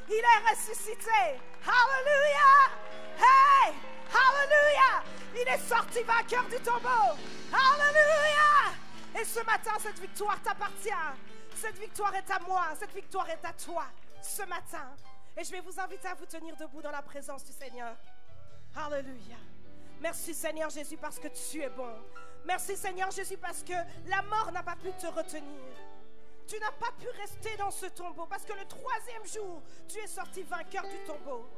Il est ressuscité. Alléluia. Hey, alléluia. Il est sorti vainqueur du tombeau. Alléluia. Et ce matin, cette victoire t'appartient. Cette victoire est à moi. Cette victoire est à toi ce matin. Et je vais vous inviter à vous tenir debout dans la présence du Seigneur. Alléluia. Merci Seigneur Jésus parce que tu es bon. Merci Seigneur Jésus parce que la mort n'a pas pu te retenir. Tu n'as pas pu rester dans ce tombeau parce que le 3e jour, tu es sorti vainqueur du tombeau.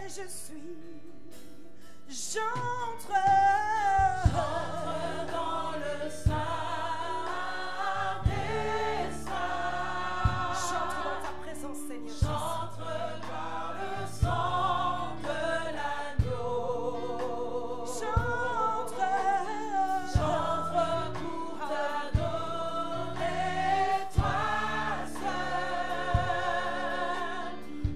Je suis, j'entre dans le sein des saints. J'entre dans ta présence, Seigneur. J'entre par le sang de l'agneau. J'entre pour t'adorer, toi seul.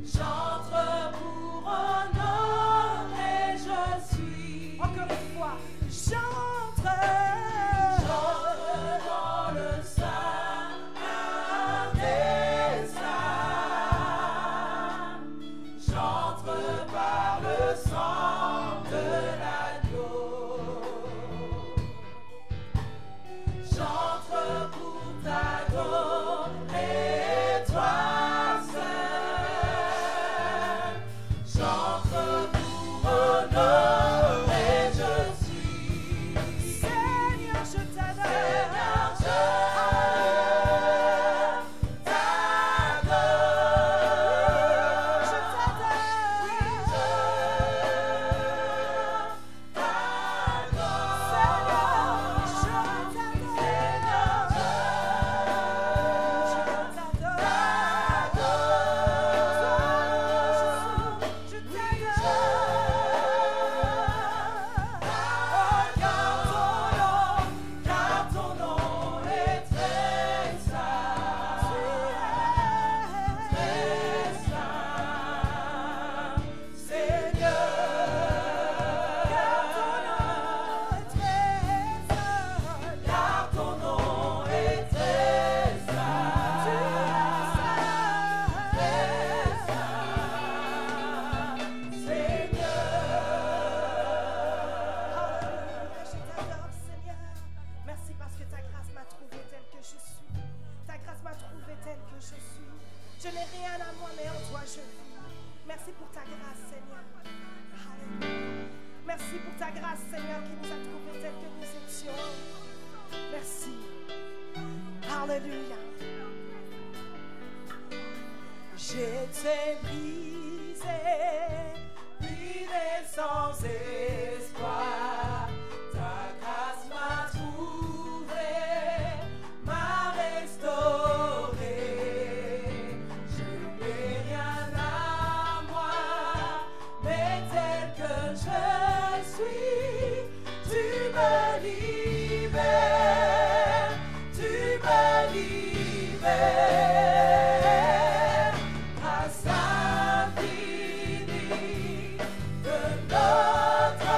J'entre pour honorer, je suis. Encore une fois, j'entre dans le sein des saints. J'entre par le sang de l'agneau. J'entre pour t'adorer, toi seul. J'entre pour honorer, je suis. Seigneur, je t'adore. Seigneur, je merci parce que ta grâce m'a trouvé tel que je suis. Ta grâce m'a trouvé tel que je suis. Je n'ai rien à moi, mais en toi je vis. Merci pour ta grâce, Seigneur. Alléluia. Merci pour ta grâce, Seigneur, qui nous a trouvés tels que nous étions. Merci. Alléluia. J'étais brisé, sans espoir. Ta grâce m'a trouvé, m'a restauré. Je n'ai rien à moi, mais tel que je suis, tu me libères, tu me libères. Grâce infinie de notre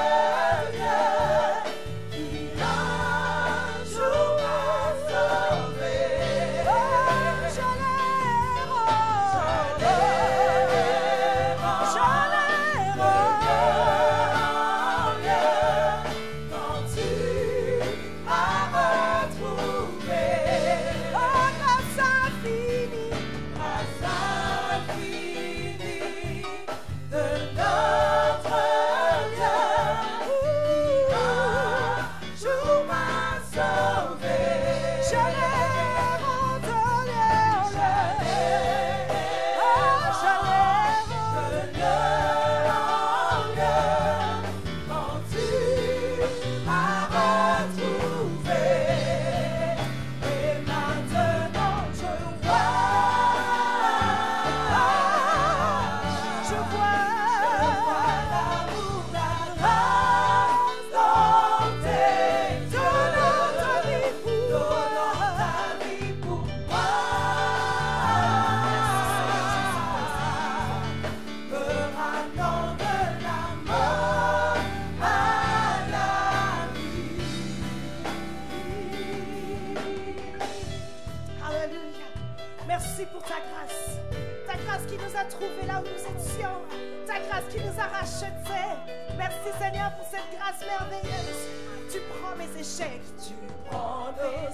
grâce qui nous a trouvés là où nous étions. Ta grâce qui nous a rachetés. Merci Seigneur pour cette grâce merveilleuse. Tu prends mes échecs. Tu prends nos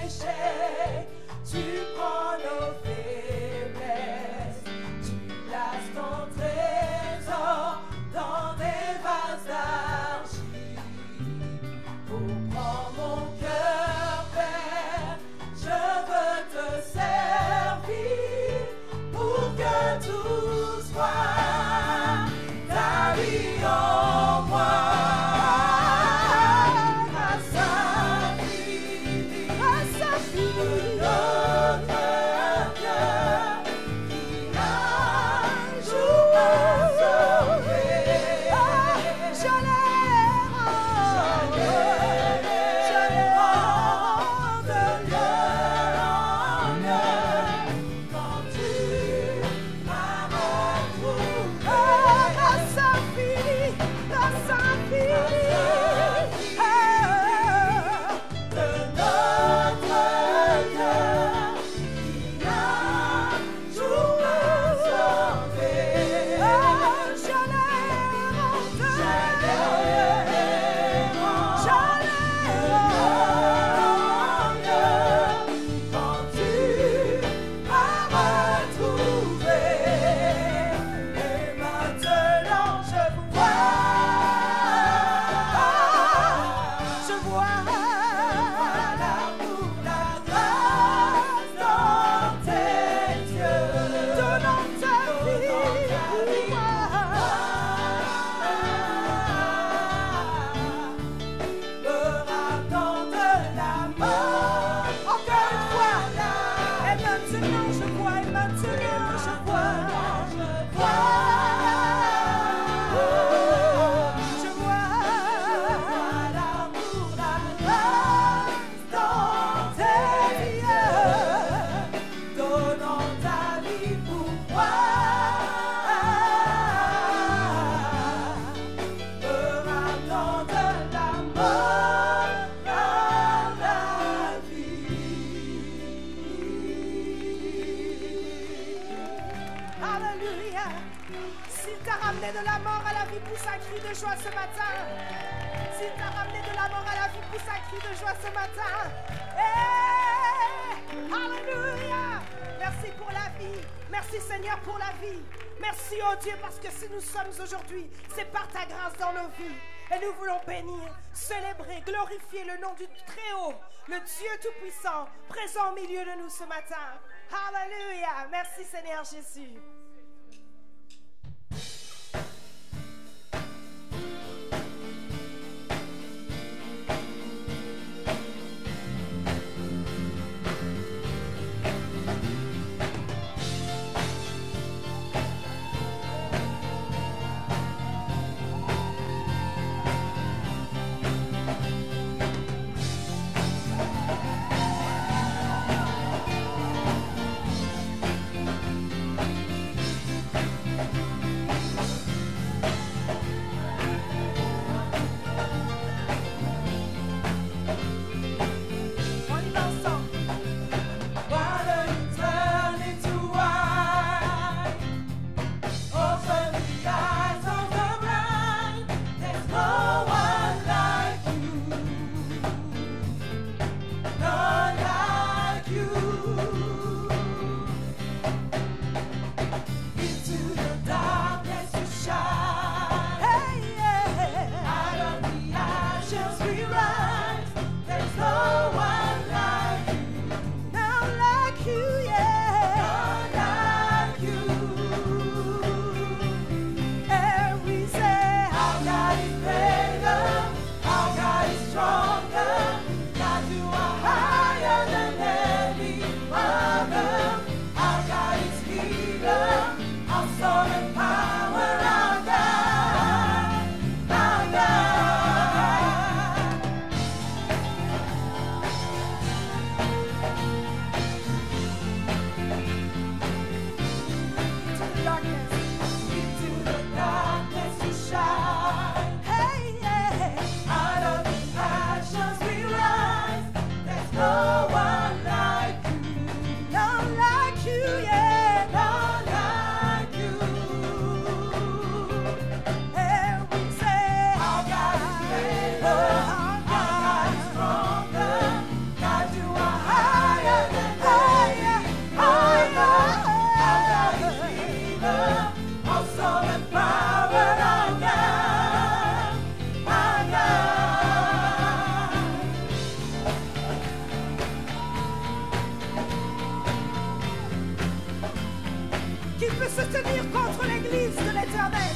échecs. Tu prends nos faiblesses. Tu places ton trésor dans des vases d'argile. Oh, prends mon cœur, Père. Je veux te servir pour que tout soit ta vie en moi. Grâce infinie de notre cœur qui un jour m'a sauvé. Je les rends de cœur en cœur quand tu m'as retrouvé. Grâce infinie de notre cœur qui un jour m'a sauvé. Je les rends quand tu m'as retrouvé. Et maintenant je vois l'amour, la grâce dans tes yeux, donnant ta vie pour moi. Me rappelant de la mort, encore une fois, et maintenant je vois, et maintenant je vois, l'amour, la grâce dans tes yeux, donnant ta vie pour moi. Me rappelant de la mort à la vie. Alléluia. S'il t'a ramené de la mort à la vie, pousse un cri de joie ce matin. S'il t'a ramené de la mort à la vie, pousse un cri de joie ce matin. Hey! Alléluia. Merci pour la vie. Merci Seigneur pour la vie. Merci oh Dieu parce que si nous sommes aujourd'hui, c'est par ta grâce dans nos vies. Et nous voulons bénir, célébrer, glorifier le nom du Très-Haut, le Dieu Tout-Puissant, présent au milieu de nous ce matin. Alléluia. Merci Seigneur Jésus. Qui peut se tenir contre l'église de l'Éternel?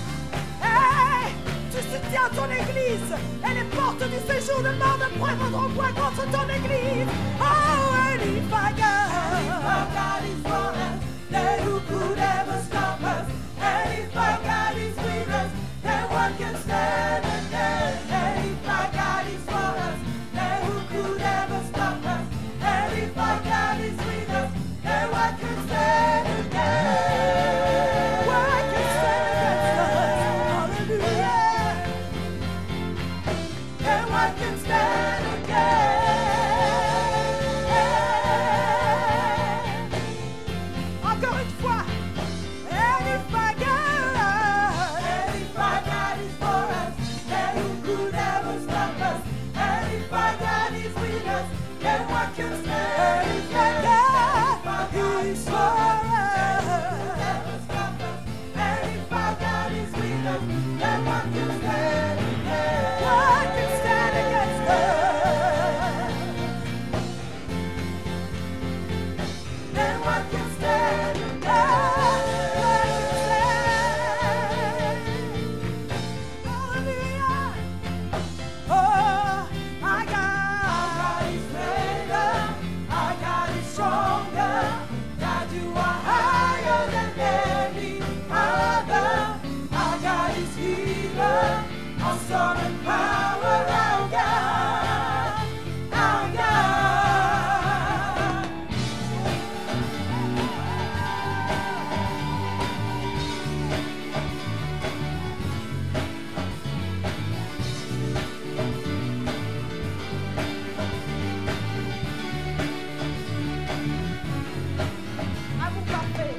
Hey, tu soutiens ton église et les portes du séjour de mort ne prévaudront point contre ton église. Oh, and if our God is for us, then who could ever stop us? And if our God is with us, then what can stand against? And if our God is for us, then who could ever stop us? And if our God is with us, then what can stand against? What can stand against us? Hallelujah. Then what can stand against? Encore une fois. And if our God is for us, then who could ever stop us? And if our God is with us, then what can stand? And if our God is for us, and if our God is with us, then what can stand against? What can stand against us? Then what can stand against? Hallelujah. Oh, our God is greater, our God is stronger. God, you are higher than any other. Our God is healer, awesome in power. Our God, our God. Amour parfait.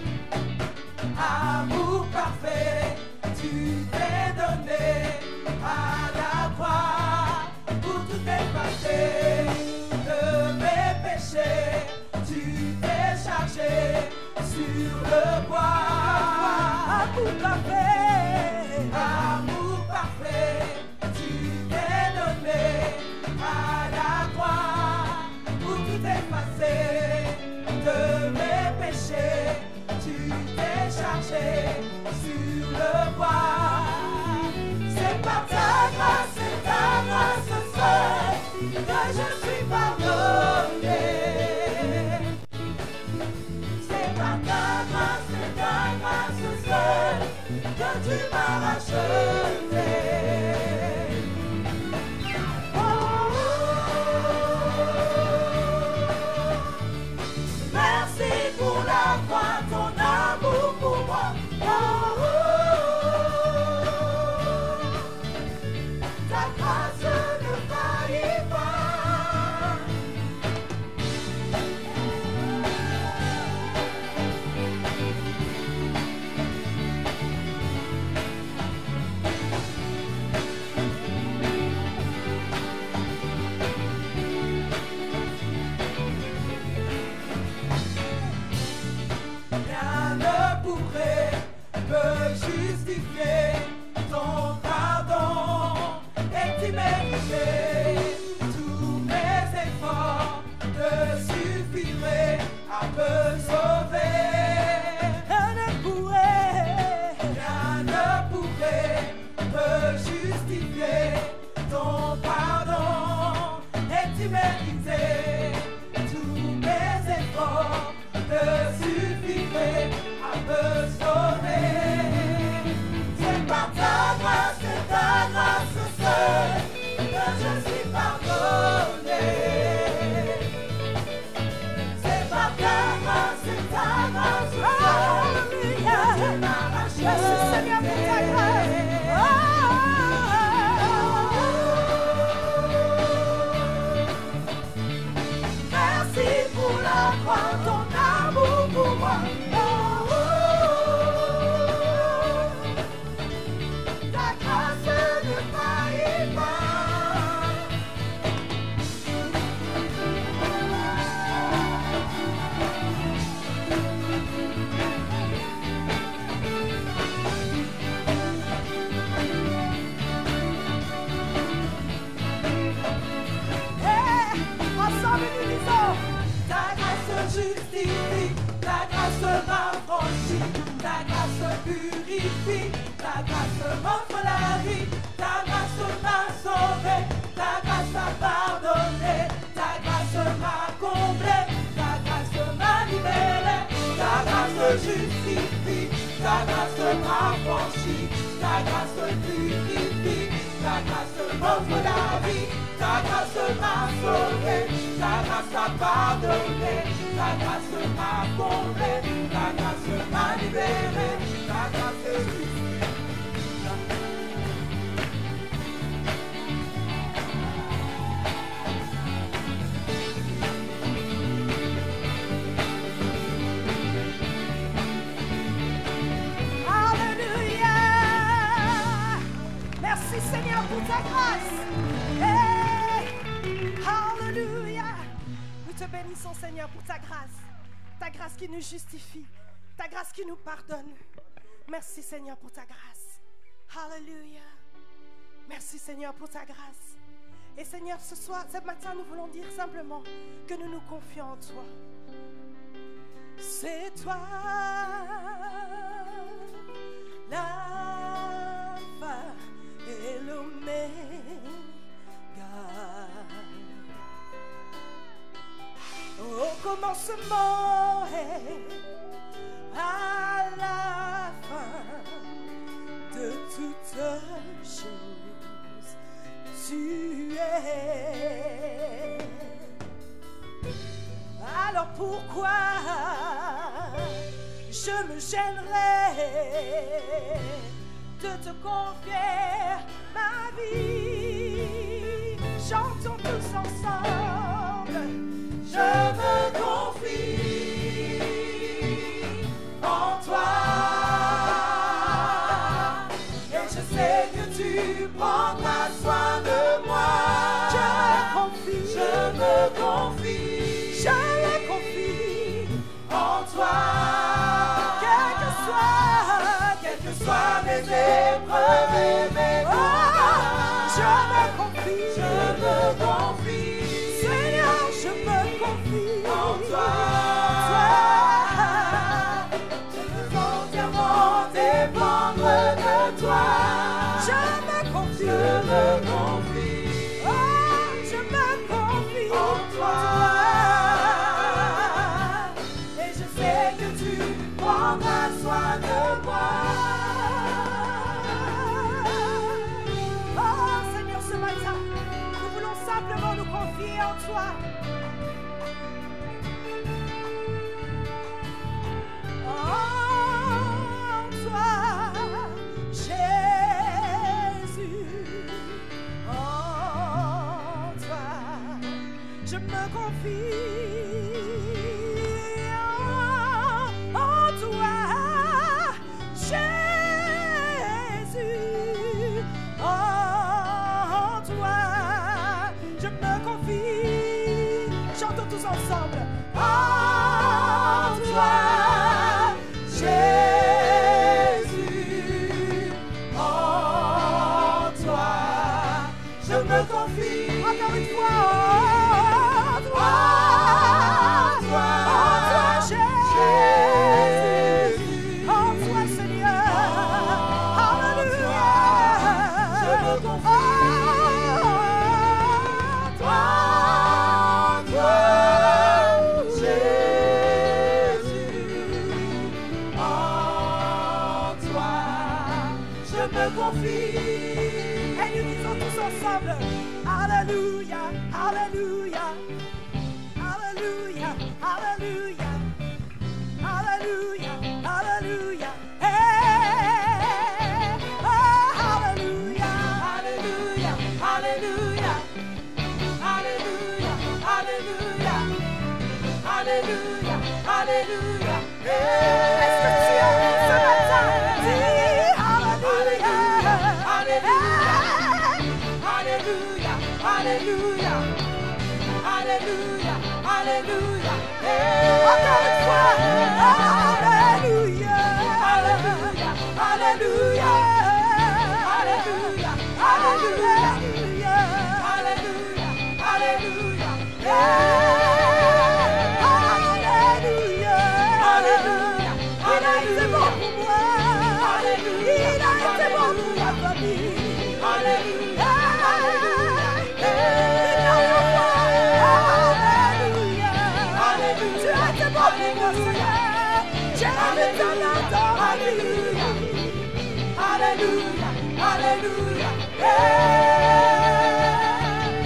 Amour parfait, tu t'es donné à la croix pour tout effacer de mes péchés. Tu t'es chargé sur le bois. Amour parfait, tu t'es donné à la croix pour tout effacer de mes péchés. Tu t'es chargé sur le bois. C'est par ta grâce seule que je suis pardonné. C'est par ta grâce seule que tu m'as racheté. Merci pour la croix, ton amour pour moi. Ta grâce ne faillit pas. Rien ne pourrait me justifier. Ton pardon est immense. Tous mes efforts ne suffiraient à me sauver. Rien ne pourrait me justifier. Ton pardon est immense. Tous mes efforts ne suffiraient à me sauver. C'est par justifie, ta grâce m'affranchit, ta grâce purifie, ta grâce m'offre la vie, ta grâce m'a sauvé, ta grâce m'a pardonné, ta grâce m'a comblé, ta grâce m'a libéré, ta grâce justifie. Seigneur, pour ta grâce. Hey, hallelujah. Nous te bénissons, Seigneur, pour ta grâce qui nous justifie, ta grâce qui nous pardonne. Merci, Seigneur, pour ta grâce. Hallelujah. Merci, Seigneur, pour ta grâce. Et Seigneur, ce matin, nous voulons dire simplement que nous nous confions en toi. C'est toi, l'Alpha et l'Oméga. Au commencement et à la fin de toutes choses, tu es. Alors pourquoi je me gênerais de te confier ma vie? Chantons tous ensemble. Je me confie en toi, et je sais que tu prendras soin de moi. Je me confie en toi. Quelles que soient mes épreuves et mes combats, je me confie, Seigneur, je me confie en toi. Je veux entièrement dépendre de toi. Je me confie en toi. Et je sais que tu prendras soin de moi. Oh Seigneur, ce matin, nous voulons simplement nous confier en toi. En toi, Jésus. En toi, je me confie. En toi, Jésus. En toi, je me confie. Chantons tous ensemble. En toi, Jésus. En toi, je me confie. Encore une fois. Et nous disons tous ensemble, Alléluia, Alléluia, Alléluia, Alléluia, Alléluia, Alléluia, hey, oh, Alléluia, Alléluia, Alléluia, Alléluia, Alléluia, Alléluia, Alléluia, hey. Est-ce que tu aimes ce matin? Dis Alléluia, Alléluia, Alléluia, Alléluia, Alléluia, hey. Encore une fois, Alléluia, Alléluia, Alléluia, Alléluia, Alléluia, Alléluia, Alléluia, Alléluia, Alléluia. Il a été bon pour moi. Alléluia. Il a été bon pour ma famille. Alléluia, Alléluia. Tu as été bon pour moi, Seigneur. Alléluia, Alléluia, Alléluia.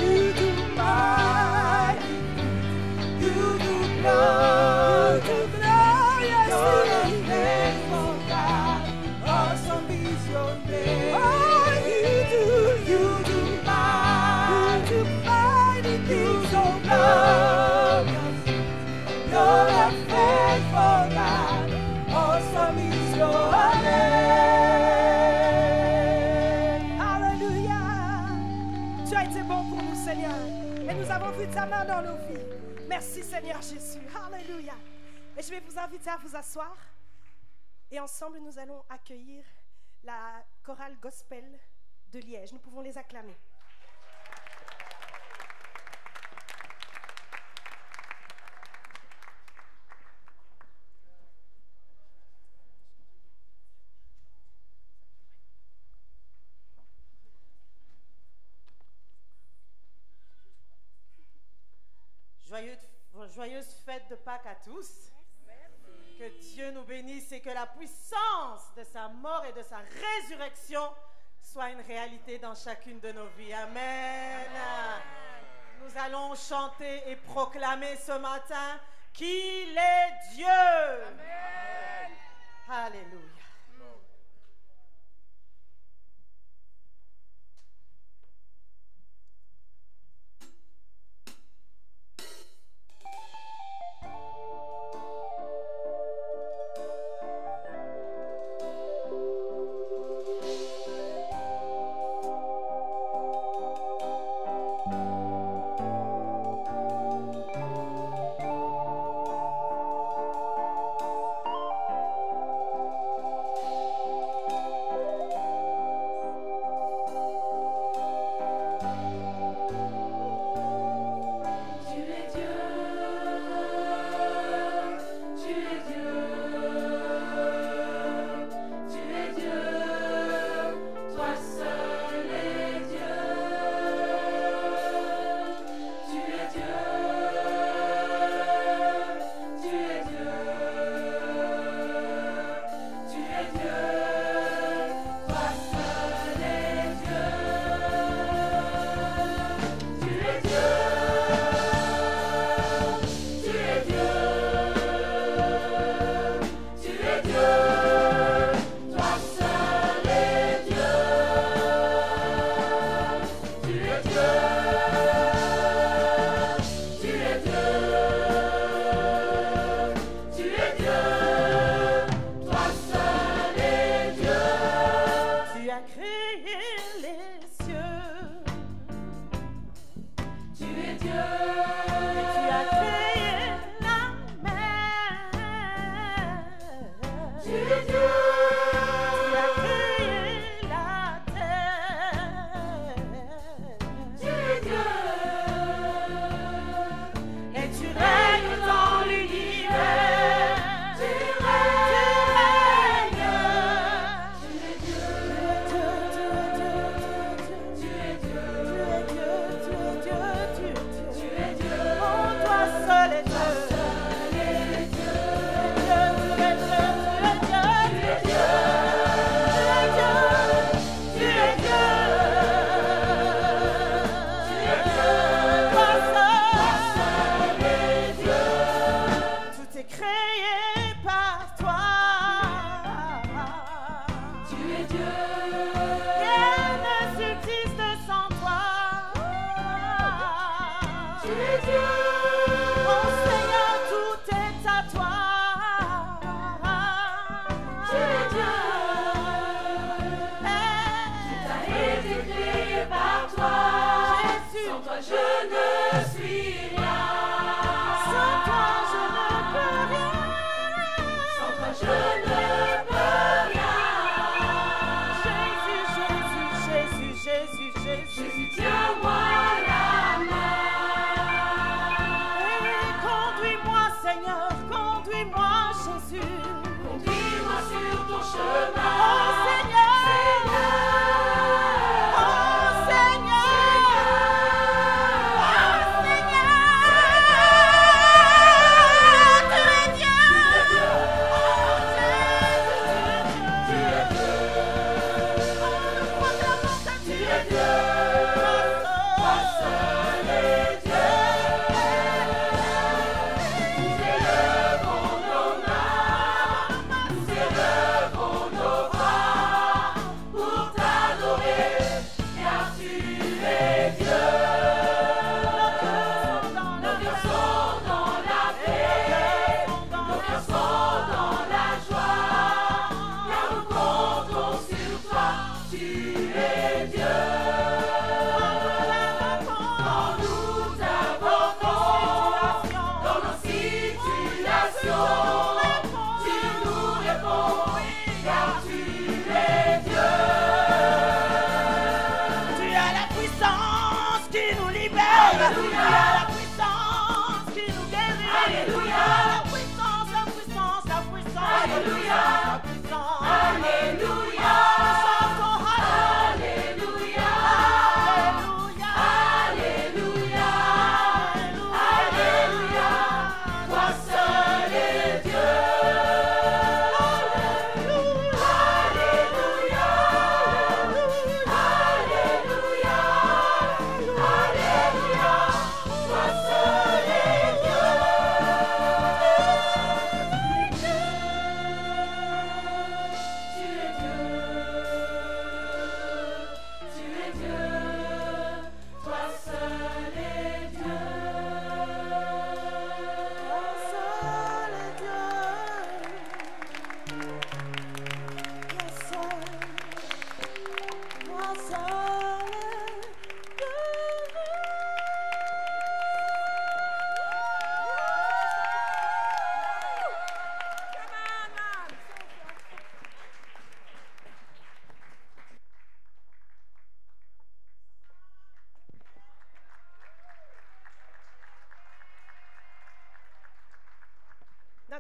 You do mighty, you do glory, yes, you're a faithful God. Awesome is your name. Oh, you do mighty things, oh God. You're a faithful God. Awesome is your name. Alléluia. Tu as été bon pour nous, Seigneur. Et nous avons vu ta main dans nos vies. Merci, Seigneur Jésus. Alléluia. Et je vais vous inviter à vous asseoir. Et ensemble, nous allons accueillir la chorale gospel de Liège. Nous pouvons les acclamer. Joyeuse fête de Pâques à tous. Que Dieu nous bénisse et que la puissance de sa mort et de sa résurrection soit une réalité dans chacune de nos vies. Amen. Nous allons chanter et proclamer ce matin qu'il est Dieu. Amen. Alléluia.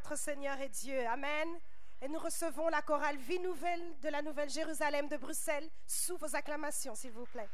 notre Seigneur et Dieu. Amen. Et nous recevons la chorale Vie Nouvelle de la Nouvelle Jérusalem de Bruxelles sous vos acclamations, s'il vous plaît.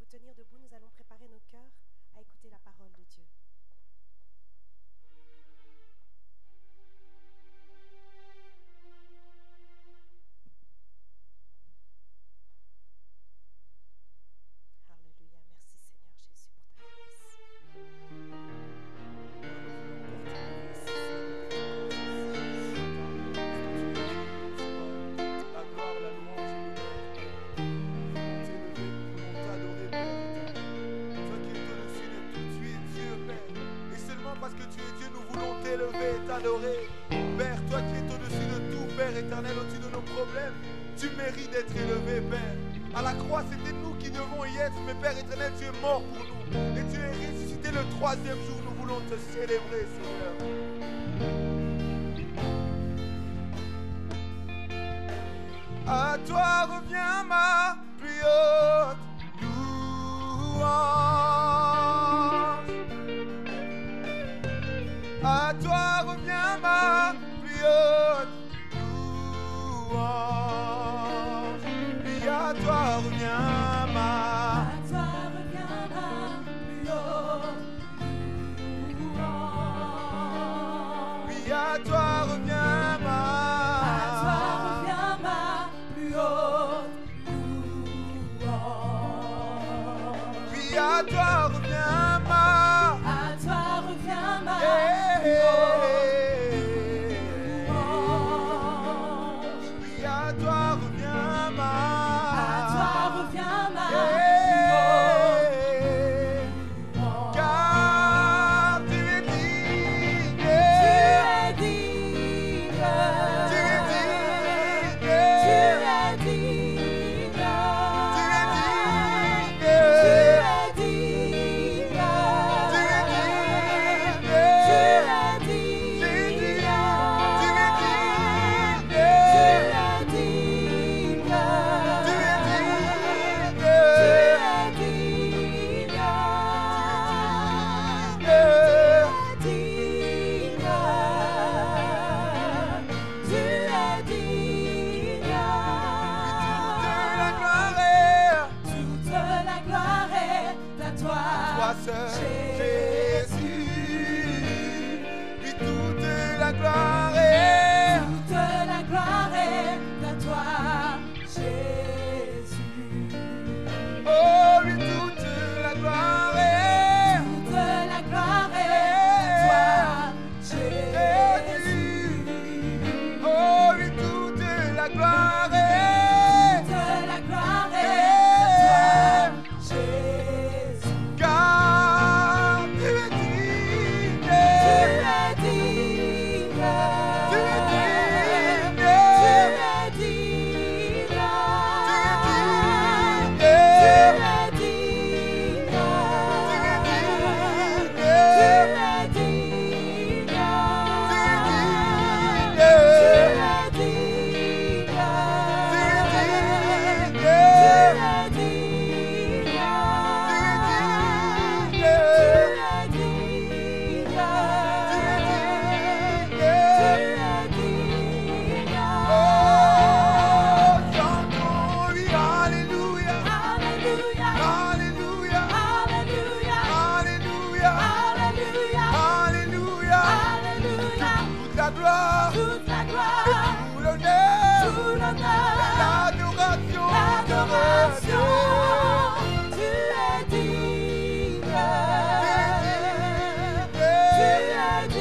tenir debout, nous allons préparer nos cœurs à écouter la parole de Dieu. Alléluia, merci Seigneur Jésus pour ta grâce. La gloire, la louange et l'honneur. T'élever, nous voulons t'adorer, Père éternel. Toi qui es au-dessus de tout, tu es Dieu, Père. Et seulement parce que tu es Dieu, nous voulons t'élever et t'adorer. Père, toi qui es au-dessus de tout, Père éternel, au-dessus de nos problèmes, tu mérites d'être élevé, Père. À la croix, c'était nous qui devons y être, mais Père éternel, tu es mort pour nous. Et tu es ressuscité le 3e jour. Nous voulons te célébrer, Seigneur. À toi revient ma plus haute louange. À toi revient ma plus haute louange. Oui, à toi revient ma. À toi revient ma plus haute louange. Oui, à toi revient ma. À toi revient ma plus haute louange. Oui, à toi revient ma. À toi revient ma Yeah. plus haute louange. Oui, à toi revient ma. À toi revient ma Yeah. plus haute Car tu es digne. Tu es digne. Tu es digne. Tu es digne. Tu es digne. Tu es digne. Tu es digne. Tu es Tu es digne. digne. Tu es digne. Tu es digne. Toute la gloire est à toi, Toi seul, Jésus. Oui, toute la gloire est. toute la gloire est à toi, Jésus. Oh, oui, toute la gloire est. Toute la gloire est à toi, Jésus. Oh, oui, toute la gloire est. Toute la gloire est à toi, Jésus. Car tu es digne. Tu es digne. Tu es digne. Tu es digne. Tu es digne. Tu es digne. Tu es digne. Tu es digne. La gloire, Toute la gloire, tout l'honneur, tout l'honneur, l'adoration, l'adoration, tu es digne. Tu es digne. Tu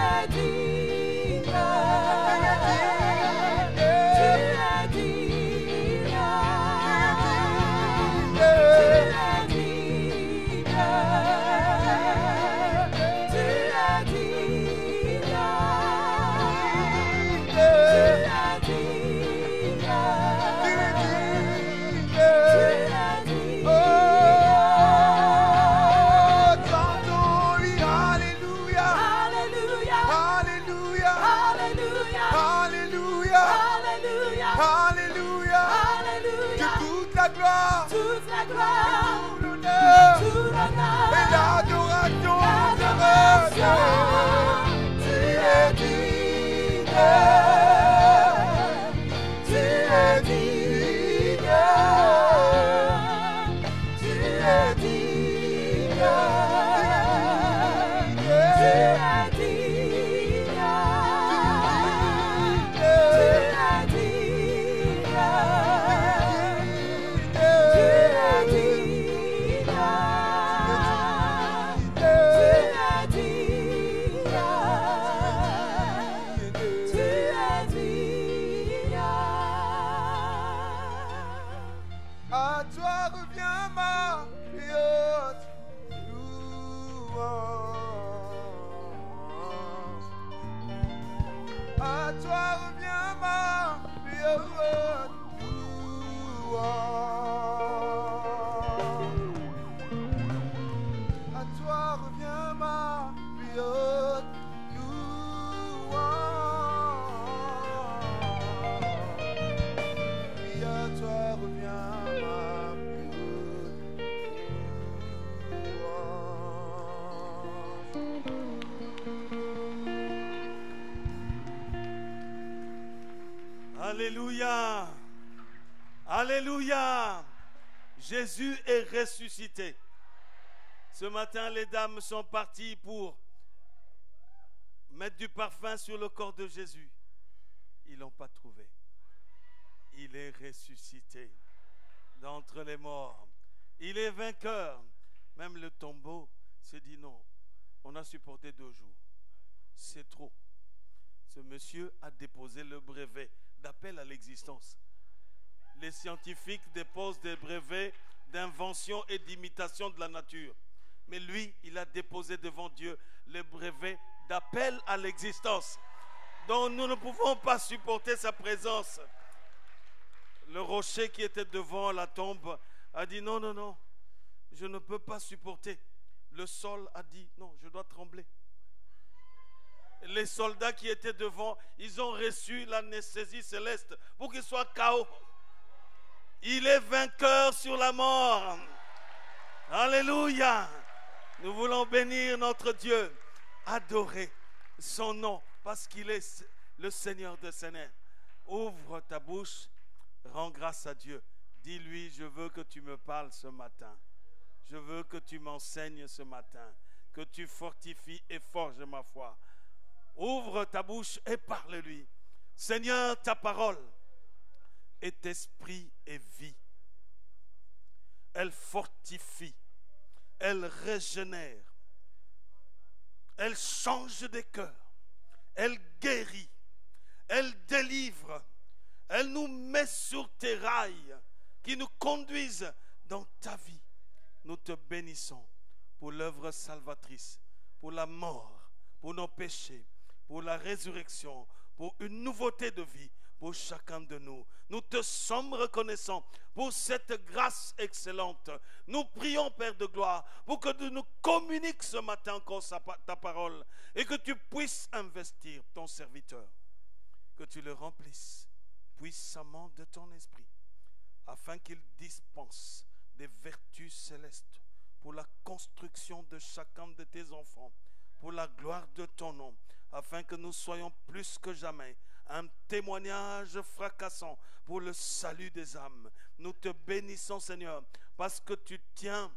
es digne. Tu es digne. À toi revient ma plus haute louange. À toi revient ma plus haute louange. À toi revient ma plus haute louange. Oui, à toi revient ma plus haute louange. Alléluia. Alléluia. Jésus est ressuscité. Ce matin, les dames sont parties pour mettre du parfum sur le corps de Jésus. Ils ne l'ont pas trouvé. Il est ressuscité d'entre les morts. Il est vainqueur. Même le tombeau se dit non. On a supporté 2 jours. C'est trop. Ce monsieur a déposé le brevet d'appel à l'existence. Les scientifiques déposent des brevets d'invention et d'imitation de la nature. Mais lui, il a déposé devant Dieu le brevet d'appel à l'existence. Donc nous ne pouvons pas supporter sa présence. Le rocher qui était devant la tombe a dit non, non, non, je ne peux pas supporter. Le sol a dit non, je dois trembler. Les soldats qui étaient devant, ils ont reçu l'anesthésie céleste pour qu'ils soient KO. Il est vainqueur sur la mort. Alléluia. Nous voulons bénir notre Dieu, adorer son nom parce qu'il est le Seigneur des Seigneurs. Ouvre ta bouche, rends grâce à Dieu. Dis-lui, je veux que tu me parles ce matin. Je veux que tu m'enseignes ce matin, que tu fortifies et forges ma foi. Ouvre ta bouche et parle-lui. Seigneur, ta parole est esprit et vie. Elle fortifie, elle régénère, elle change des cœurs, elle guérit, elle délivre, elle nous met sur tes rails qui nous conduisent dans ta vie. Nous te bénissons pour l'œuvre salvatrice, pour la mort, pour nos péchés, pour la résurrection, pour une nouveauté de vie pour chacun de nous. Nous te sommes reconnaissants pour cette grâce excellente. Nous prions, Père de gloire, pour que tu nous communiques ce matin encore ta parole et que tu puisses investir ton serviteur, que tu le remplisses puissamment de ton esprit, afin qu'il dispense des vertus célestes pour la construction de chacun de tes enfants, pour la gloire de ton nom, afin que nous soyons plus que jamais un témoignage fracassant pour le salut des âmes. Nous te bénissons, Seigneur, parce que tu tiens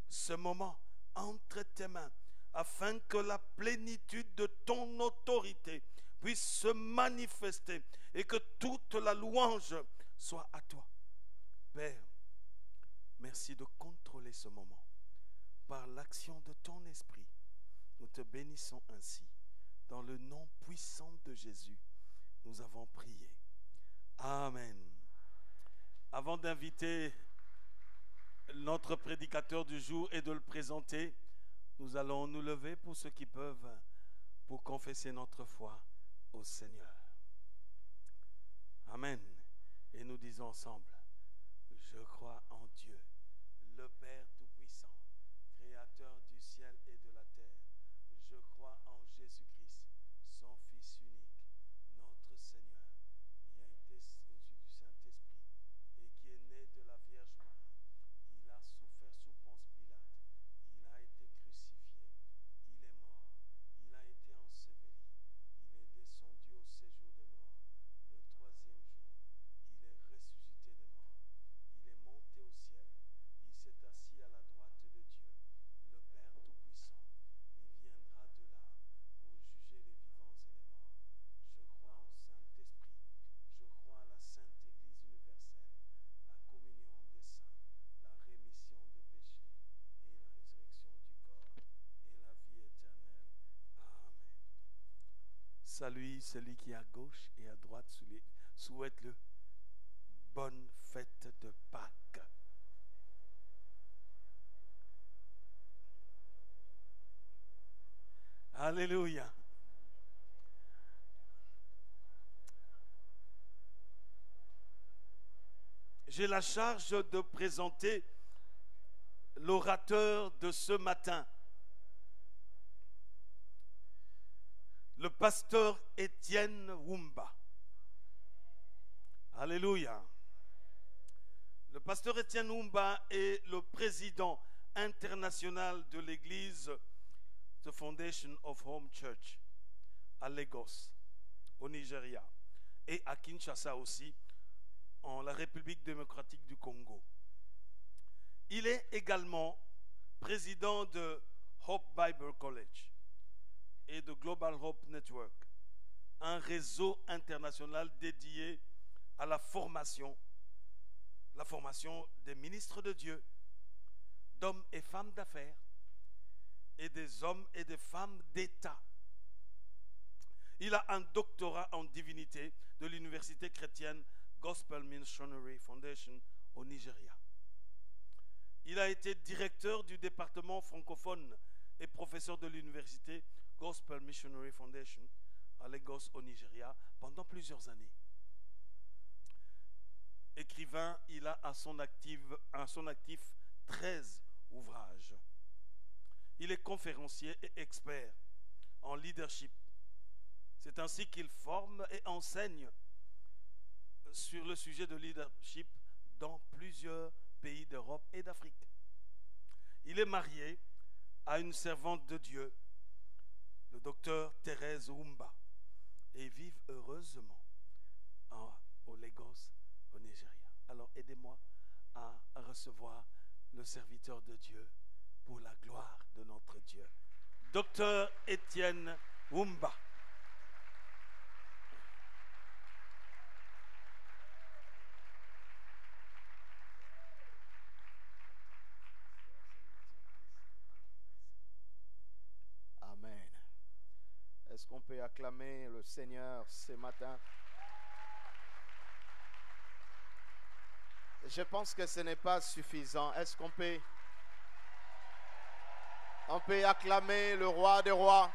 ce moment entre tes mains, afin que la plénitude de ton autorité puisse se manifester et que toute la louange soit à toi. Père, merci de contrôler ce moment par l'action de ton esprit. Nous te bénissons ainsi. Dans le nom puissant de Jésus, nous avons prié. Amen. Avant d'inviter notre prédicateur du jour et de le présenter, nous allons nous lever pour ceux qui peuvent, pour confesser notre foi au Seigneur. Amen. Et nous disons ensemble, je crois en Dieu, le Père Tout-Puissant, Créateur du ciel et de la terre. Je crois en Jésus-Christ, son Fils unique, notre Seigneur, qui a été issu du Saint-Esprit et qui est né de la Vierge Marie. Il a souffert sous Ponce Pilate, il a été crucifié, il est mort, il a été enseveli, il est descendu au séjour des morts. Le 3e jour, il est ressuscité des morts, il est monté au ciel salue celui qui est à gauche et à droite. Souhaite-le bonne fête de Pâques. Alléluia. J'ai la charge de présenter l'orateur de ce matin, le pasteur Étienne Wumba. Alléluia. Le pasteur Étienne Wumba est le président international de l'église The Foundation of Home Church à Lagos, au Nigeria, et à Kinshasa aussi, en la République démocratique du Congo. Il est également président de Hope Bible College et de Global Hope Network, un réseau international dédié à la formation des ministres de Dieu, d'hommes et femmes d'affaires, et des hommes et des femmes d'État. Il a un doctorat en divinité de l'université chrétienne Gospel Missionary Foundation au Nigeria. Il a été directeur du département francophone et professeur de l'université Gospel Missionary Foundation à Lagos au Nigeria pendant plusieurs années. Écrivain, il a à son actif 13 ouvrages. Il est conférencier et expert en leadership. C'est ainsi qu'il forme et enseigne sur le sujet de leadership dans plusieurs pays d'Europe et d'Afrique. Il est marié à une servante de Dieu, le docteur Thérèse Wumba, et ils vivent heureusement au Lagos, au Nigeria. Alors aidez-moi à recevoir le serviteur de Dieu pour la gloire de notre Dieu, docteur Étienne Wumba. Amen. Est-ce qu'on peut acclamer le Seigneur ce matin? Je pense que ce n'est pas suffisant. Est-ce qu'on peut acclamer le roi des rois?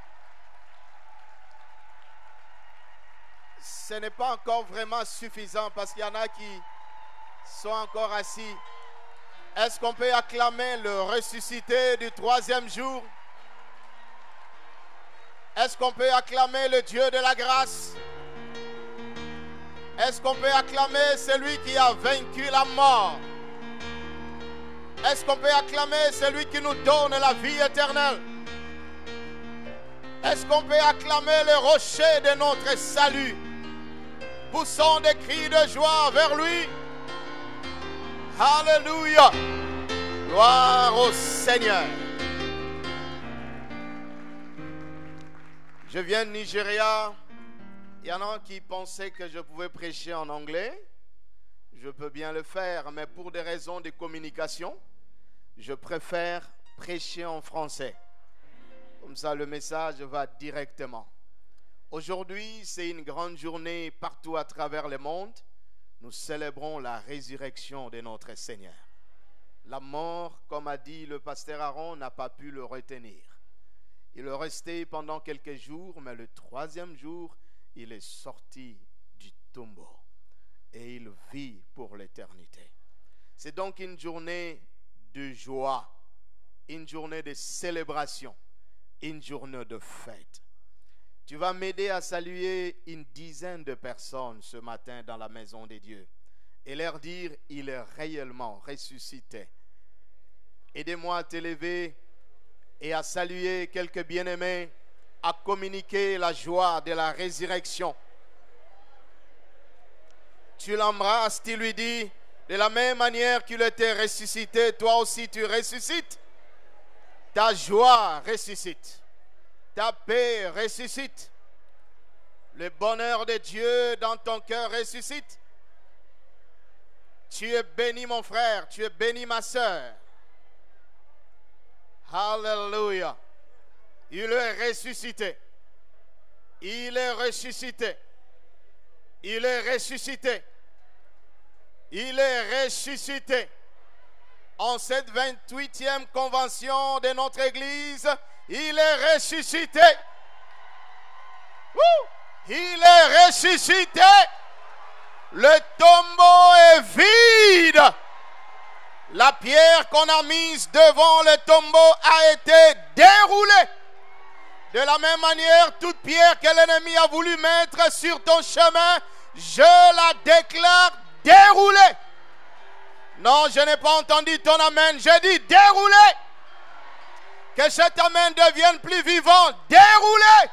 Ce n'est pas encore vraiment suffisant parce qu'il y en a qui sont encore assis. Est-ce qu'on peut acclamer le ressuscité du 3e jour? Est-ce qu'on peut acclamer le Dieu de la grâce? Est-ce qu'on peut acclamer celui qui a vaincu la mort? Est-ce qu'on peut acclamer celui qui nous donne la vie éternelle? Est-ce qu'on peut acclamer le rocher de notre salut? Poussons des cris de joie vers lui. Alléluia. Gloire au Seigneur. Je viens de Nigeria. Il y en a qui pensaient que je pouvais prêcher en anglais. Je peux bien le faire, mais pour des raisons de communication, je préfère prêcher en français. Comme ça, le message va directement. Aujourd'hui, c'est une grande journée partout à travers le monde. Nous célébrons la résurrection de notre Seigneur. La mort, comme a dit le pasteur Aaron, n'a pas pu le retenir. Il est resté pendant quelques jours, mais le 3e jour, il est sorti du tombeau et il vit pour l'éternité. C'est donc une journée de joie, une journée de célébration, une journée de fête. Tu vas m'aider à saluer une dizaine de personnes ce matin dans la maison de Dieu et leur dire, il est réellement ressuscité. Aidez-moi à t'élever et à saluer quelques bien-aimés, à communiquer la joie de la résurrection. Tu l'embrasses, tu lui dis, de la même manière qu'il était ressuscité, toi aussi tu ressuscites. Ta joie ressuscite. Ta paix ressuscite. Le bonheur de Dieu dans ton cœur ressuscite. Tu es béni mon frère, tu es béni ma sœur. Alléluia. Il est ressuscité. Il est ressuscité. Il est ressuscité. Il est ressuscité. En cette 28e convention de notre Église, il est ressuscité. Il est ressuscité. Le tombeau est vide. La pierre qu'on a mise devant le tombeau a été déroulée. De la même manière, toute pierre que l'ennemi a voulu mettre sur ton chemin, je la déclare déroulée. Non, je n'ai pas entendu ton amen. J'ai dit déroulé. Que cet amen devienne plus vivant. Déroulé.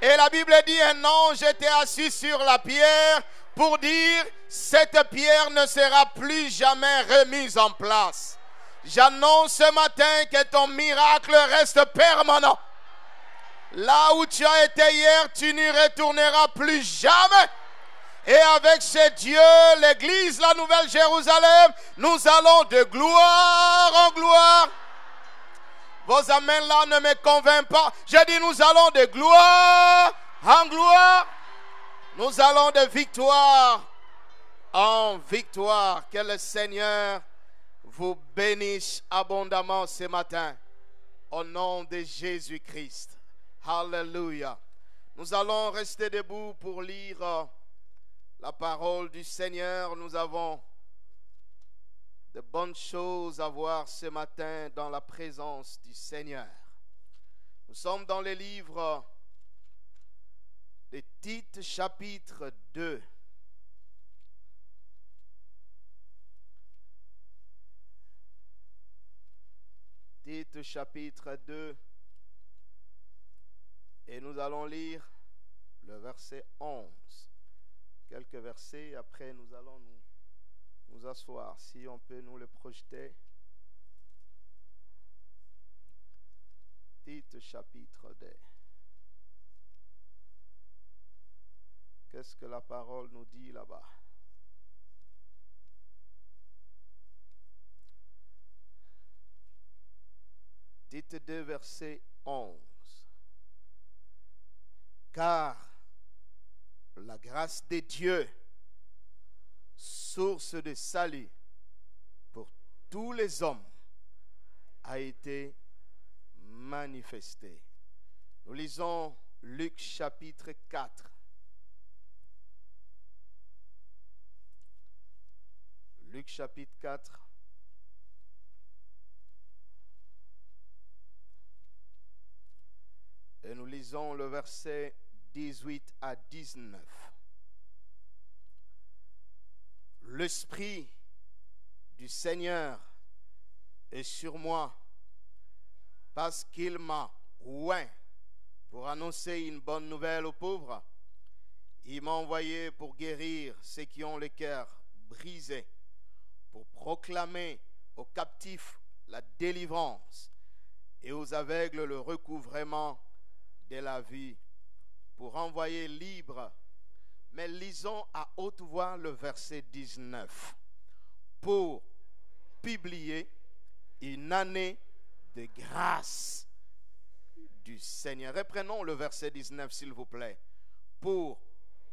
Et la Bible dit un ange était assis sur la pierre pour dire cette pierre ne sera plus jamais remise en place. J'annonce ce matin que ton miracle reste permanent. Là où tu as été hier, tu n'y retourneras plus jamais. Et avec ce Dieu, l'Église, la Nouvelle Jérusalem, nous allons de gloire en gloire. Vos amens là ne me convainquent pas. Je dis nous allons de gloire en gloire. Nous allons de victoire en victoire. Que le Seigneur vous bénisse abondamment ce matin. Au nom de Jésus-Christ. Alléluia. Nous allons rester debout pour lire la parole du Seigneur. Nous avons de bonnes choses à voir ce matin dans la présence du Seigneur. Nous sommes dans le livre de Tite, chapitre 2. Tite, chapitre 2. Et nous allons lire le verset 11. Quelques versets, après nous allons nous asseoir. Si on peut nous le projeter. Tite chapitre 2. Qu'est-ce que la parole nous dit là-bas? Tite 2, verset 11. Car la grâce de Dieu, source de salut pour tous les hommes, a été manifestée. Nous lisons Luc chapitre 4. Luc chapitre 4. Et nous lisons le verset 18 à 19. L'Esprit du Seigneur est sur moi parce qu'il m'a oint pour annoncer une bonne nouvelle aux pauvres. Il m'a envoyé pour guérir ceux qui ont le cœur brisé, pour proclamer aux captifs la délivrance et aux aveugles le recouvrement de la vie, pour envoyer libre. Mais lisons à haute voix le verset 19. Pour publier une année de grâce du Seigneur. Reprenons le verset 19 s'il vous plaît. Pour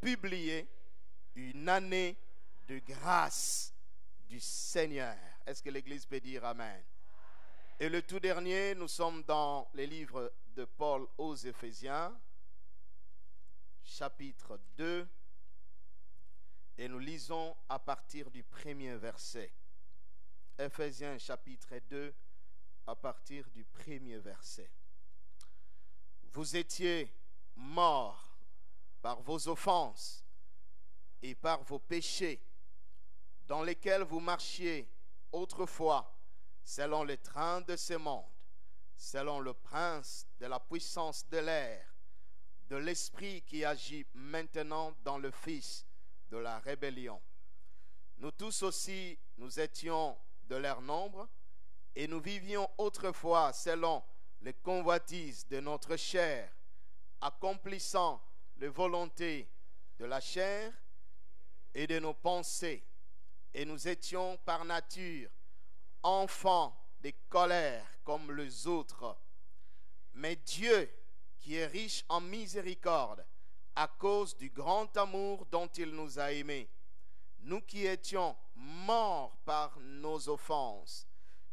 publier une année de grâce du Seigneur. Est-ce que l'Église peut dire Amen? Et le tout dernier, nous sommes dans les livres de Paul aux Éphésiens, chapitre 2, et nous lisons à partir du premier verset. Éphésiens chapitre 2, à partir du premier verset. Vous étiez morts par vos offenses et par vos péchés, dans lesquels vous marchiez autrefois, selon le train de ce monde, selon le prince de la puissance de l'air, de l'esprit qui agit maintenant dans le fils de la rébellion. Nous tous aussi, nous étions de leur nombre, et nous vivions autrefois selon les convoitises de notre chair, accomplissant les volontés de la chair et de nos pensées. Et nous étions par nature enfants de colère comme les autres. Mais Dieu, qui est riche en miséricorde, à cause du grand amour dont il nous a aimés. Nous qui étions morts par nos offenses,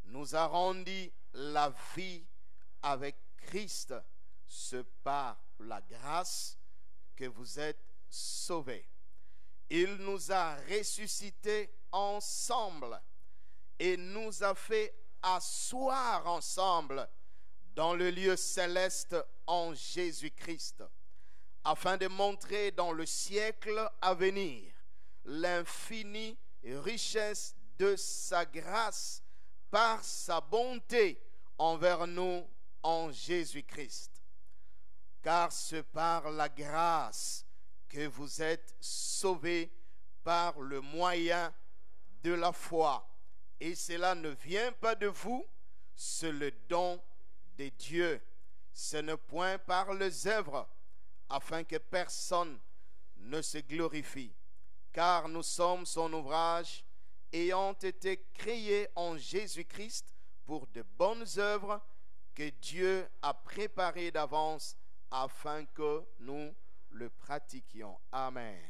nous a rendu la vie avec Christ. C'est par la grâce que vous êtes sauvés. Il nous a ressuscités ensemble et nous a fait asseoir ensemble dans le lieu céleste en Jésus-Christ, afin de montrer dans le siècle à venir l'infinie richesse de sa grâce par sa bonté envers nous en Jésus-Christ. Car c'est par la grâce que vous êtes sauvés par le moyen de la foi. Et cela ne vient pas de vous, c'est le don de Dieu. Ce n'est point par les œuvres, afin que personne ne se glorifie. Car nous sommes son ouvrage, ayant été créés en Jésus-Christ pour de bonnes œuvres que Dieu a préparées d'avance afin que nous le pratiquions. Amen.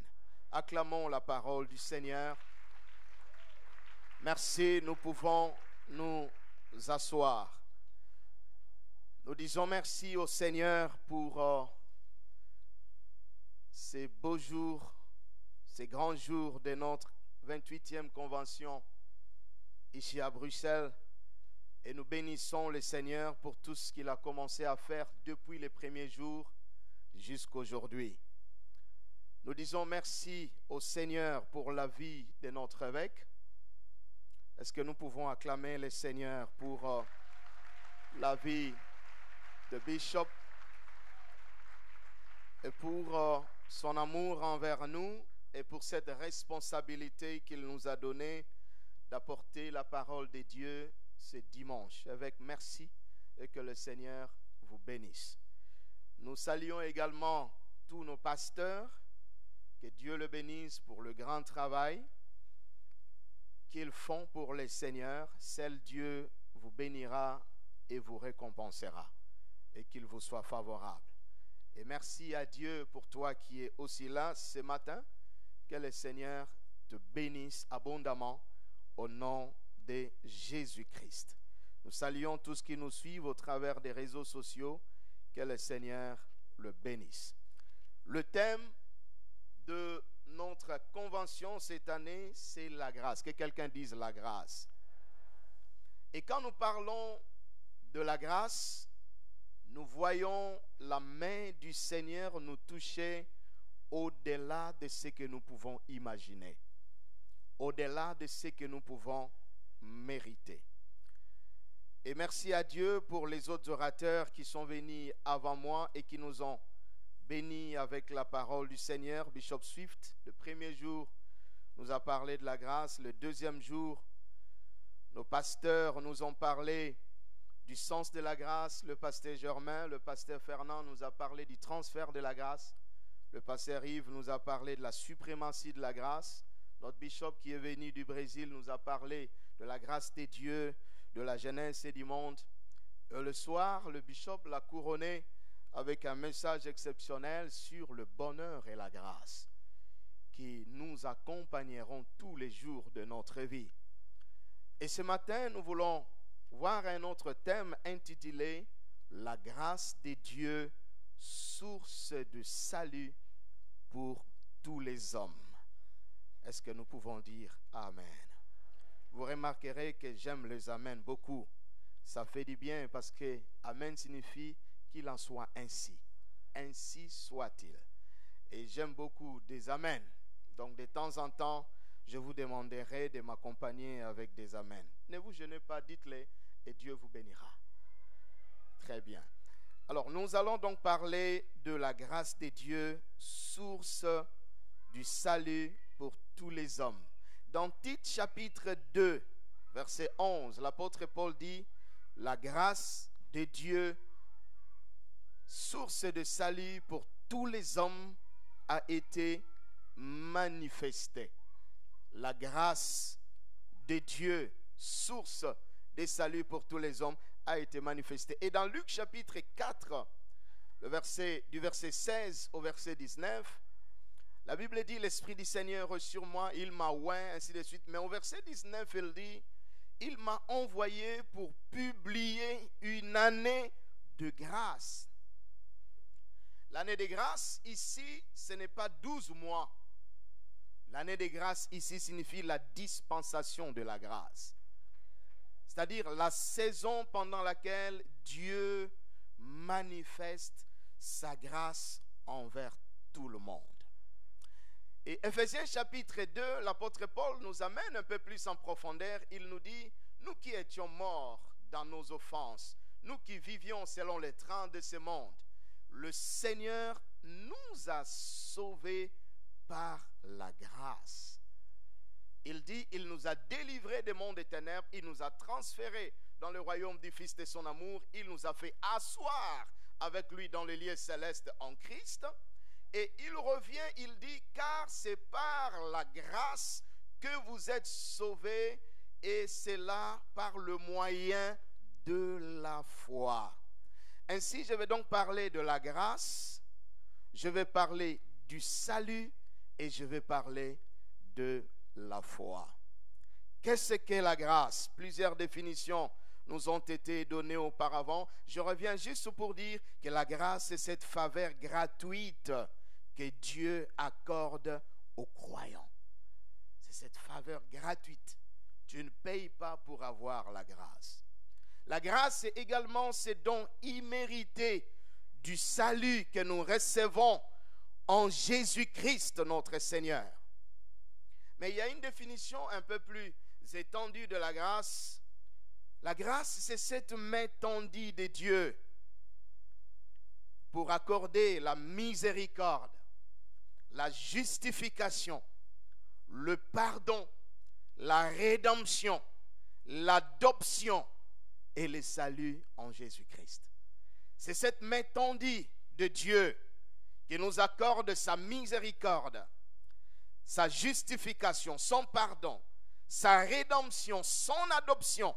Acclamons la parole du Seigneur. Merci, nous pouvons nous asseoir. Nous disons merci au Seigneur pour ces beaux jours, ces grands jours de notre 28e convention ici à Bruxelles. Et nous bénissons le Seigneur pour tout ce qu'il a commencé à faire depuis les premiers jours jusqu'à aujourd'hui. Nous disons merci au Seigneur pour la vie de notre évêque. Est-ce que nous pouvons acclamer le Seigneur pour la vie de Bishop et pour son amour envers nous et pour cette responsabilité qu'il nous a donnée d'apporter la parole de Dieu ce dimanche. Avec merci et que le Seigneur vous bénisse. Nous saluons également tous nos pasteurs. Que Dieu le bénisse pour le grand travail qu'ils font pour les seigneurs. Seul Dieu vous bénira et vous récompensera. Et qu'il vous soit favorable. Et merci à Dieu pour toi qui es aussi là ce matin. Que le Seigneur te bénisse abondamment au nom de Jésus-Christ. Nous saluons tous qui nous suivent au travers des réseaux sociaux. Que le Seigneur le bénisse. Le thème de notre convention cette année, c'est la grâce. Que quelqu'un dise la grâce. Et quand nous parlons de la grâce, nous voyons la main du Seigneur nous toucher au-delà de ce que nous pouvons imaginer, au-delà de ce que nous pouvons mériter. Et merci à Dieu pour les autres orateurs qui sont venus avant moi et qui nous ont bénis avec la parole du Seigneur. Bishop Swift, le premier jour, nous a parlé de la grâce. Le deuxième jour, nos pasteurs nous ont parlé du sens de la grâce. Le pasteur Germain, le pasteur Fernand nous a parlé du transfert de la grâce. Le pasteur Yves nous a parlé de la suprématie de la grâce. Notre bishop qui est venu du Brésil nous a parlé de la grâce des dieux, de la jeunesse et du monde. Et le soir, le bishop l'a couronné avec un message exceptionnel sur le bonheur et la grâce qui nous accompagneront tous les jours de notre vie. Et ce matin, nous voulons voir un autre thème intitulé « La grâce de Dieu, source de salut pour tous les hommes ». Est-ce que nous pouvons dire Amen? Vous remarquerez que j'aime les Amen beaucoup. Ça fait du bien parce que Amen signifie qu'il en soit ainsi. Ainsi soit-il. Et j'aime beaucoup des Amen. Donc de temps en temps, je vous demanderai de m'accompagner avec des Amen. Ne vous gênez pas, dites-les et Dieu vous bénira. Très bien. Alors nous allons donc parler de la grâce de Dieu, source du salut pour tous les hommes. Dans Tite chapitre 2, verset 11, l'apôtre Paul dit « La grâce de Dieu, source de salut pour tous les hommes, a été manifestée. » La grâce de Dieu, source de salut pour tous les hommes, a été manifestée. Et dans Luc chapitre 4, du verset 16 au verset 19, la Bible dit, l'Esprit du Seigneur est sur moi, il m'a oint, ainsi de suite. Mais au verset 19, il dit, il m'a envoyé pour publier une année de grâce. L'année de grâce, ici, ce n'est pas 12 mois. L'année de grâce, ici, signifie la dispensation de la grâce. C'est-à-dire la saison pendant laquelle Dieu manifeste sa grâce envers tout le monde. Et Éphésiens chapitre 2, l'apôtre Paul nous amène un peu plus en profondeur. Il nous dit, nous qui étions morts dans nos offenses, nous qui vivions selon les trains de ce monde, le Seigneur nous a sauvés par la grâce. Il dit, il nous a délivrés des mondes des ténèbres, il nous a transférés dans le royaume du Fils de son amour, il nous a fait asseoir avec lui dans les lieux célestes en Christ. Et il revient, il dit, car c'est par la grâce que vous êtes sauvés, et c'est là par le moyen de la foi. Ainsi, je vais donc parler de la grâce, je vais parler du salut et je vais parler de la foi. Qu'est-ce qu'est la grâce? Plusieurs définitions nous ont été données auparavant. Je reviens juste pour dire que la grâce, c'est cette faveur gratuite que Dieu accorde aux croyants. C'est cette faveur gratuite. Tu ne payes pas pour avoir la grâce. La grâce, c'est également ces dons immérités du salut que nous recevons en Jésus-Christ, notre Seigneur. Mais il y a une définition un peu plus étendue de la grâce. La grâce, c'est cette main tendue de Dieu pour accorder la miséricorde, la justification, le pardon, la rédemption, l'adoption et le salut en Jésus-Christ. C'est cette main tendue de Dieu qui nous accorde sa miséricorde, sa justification, son pardon, sa rédemption, son adoption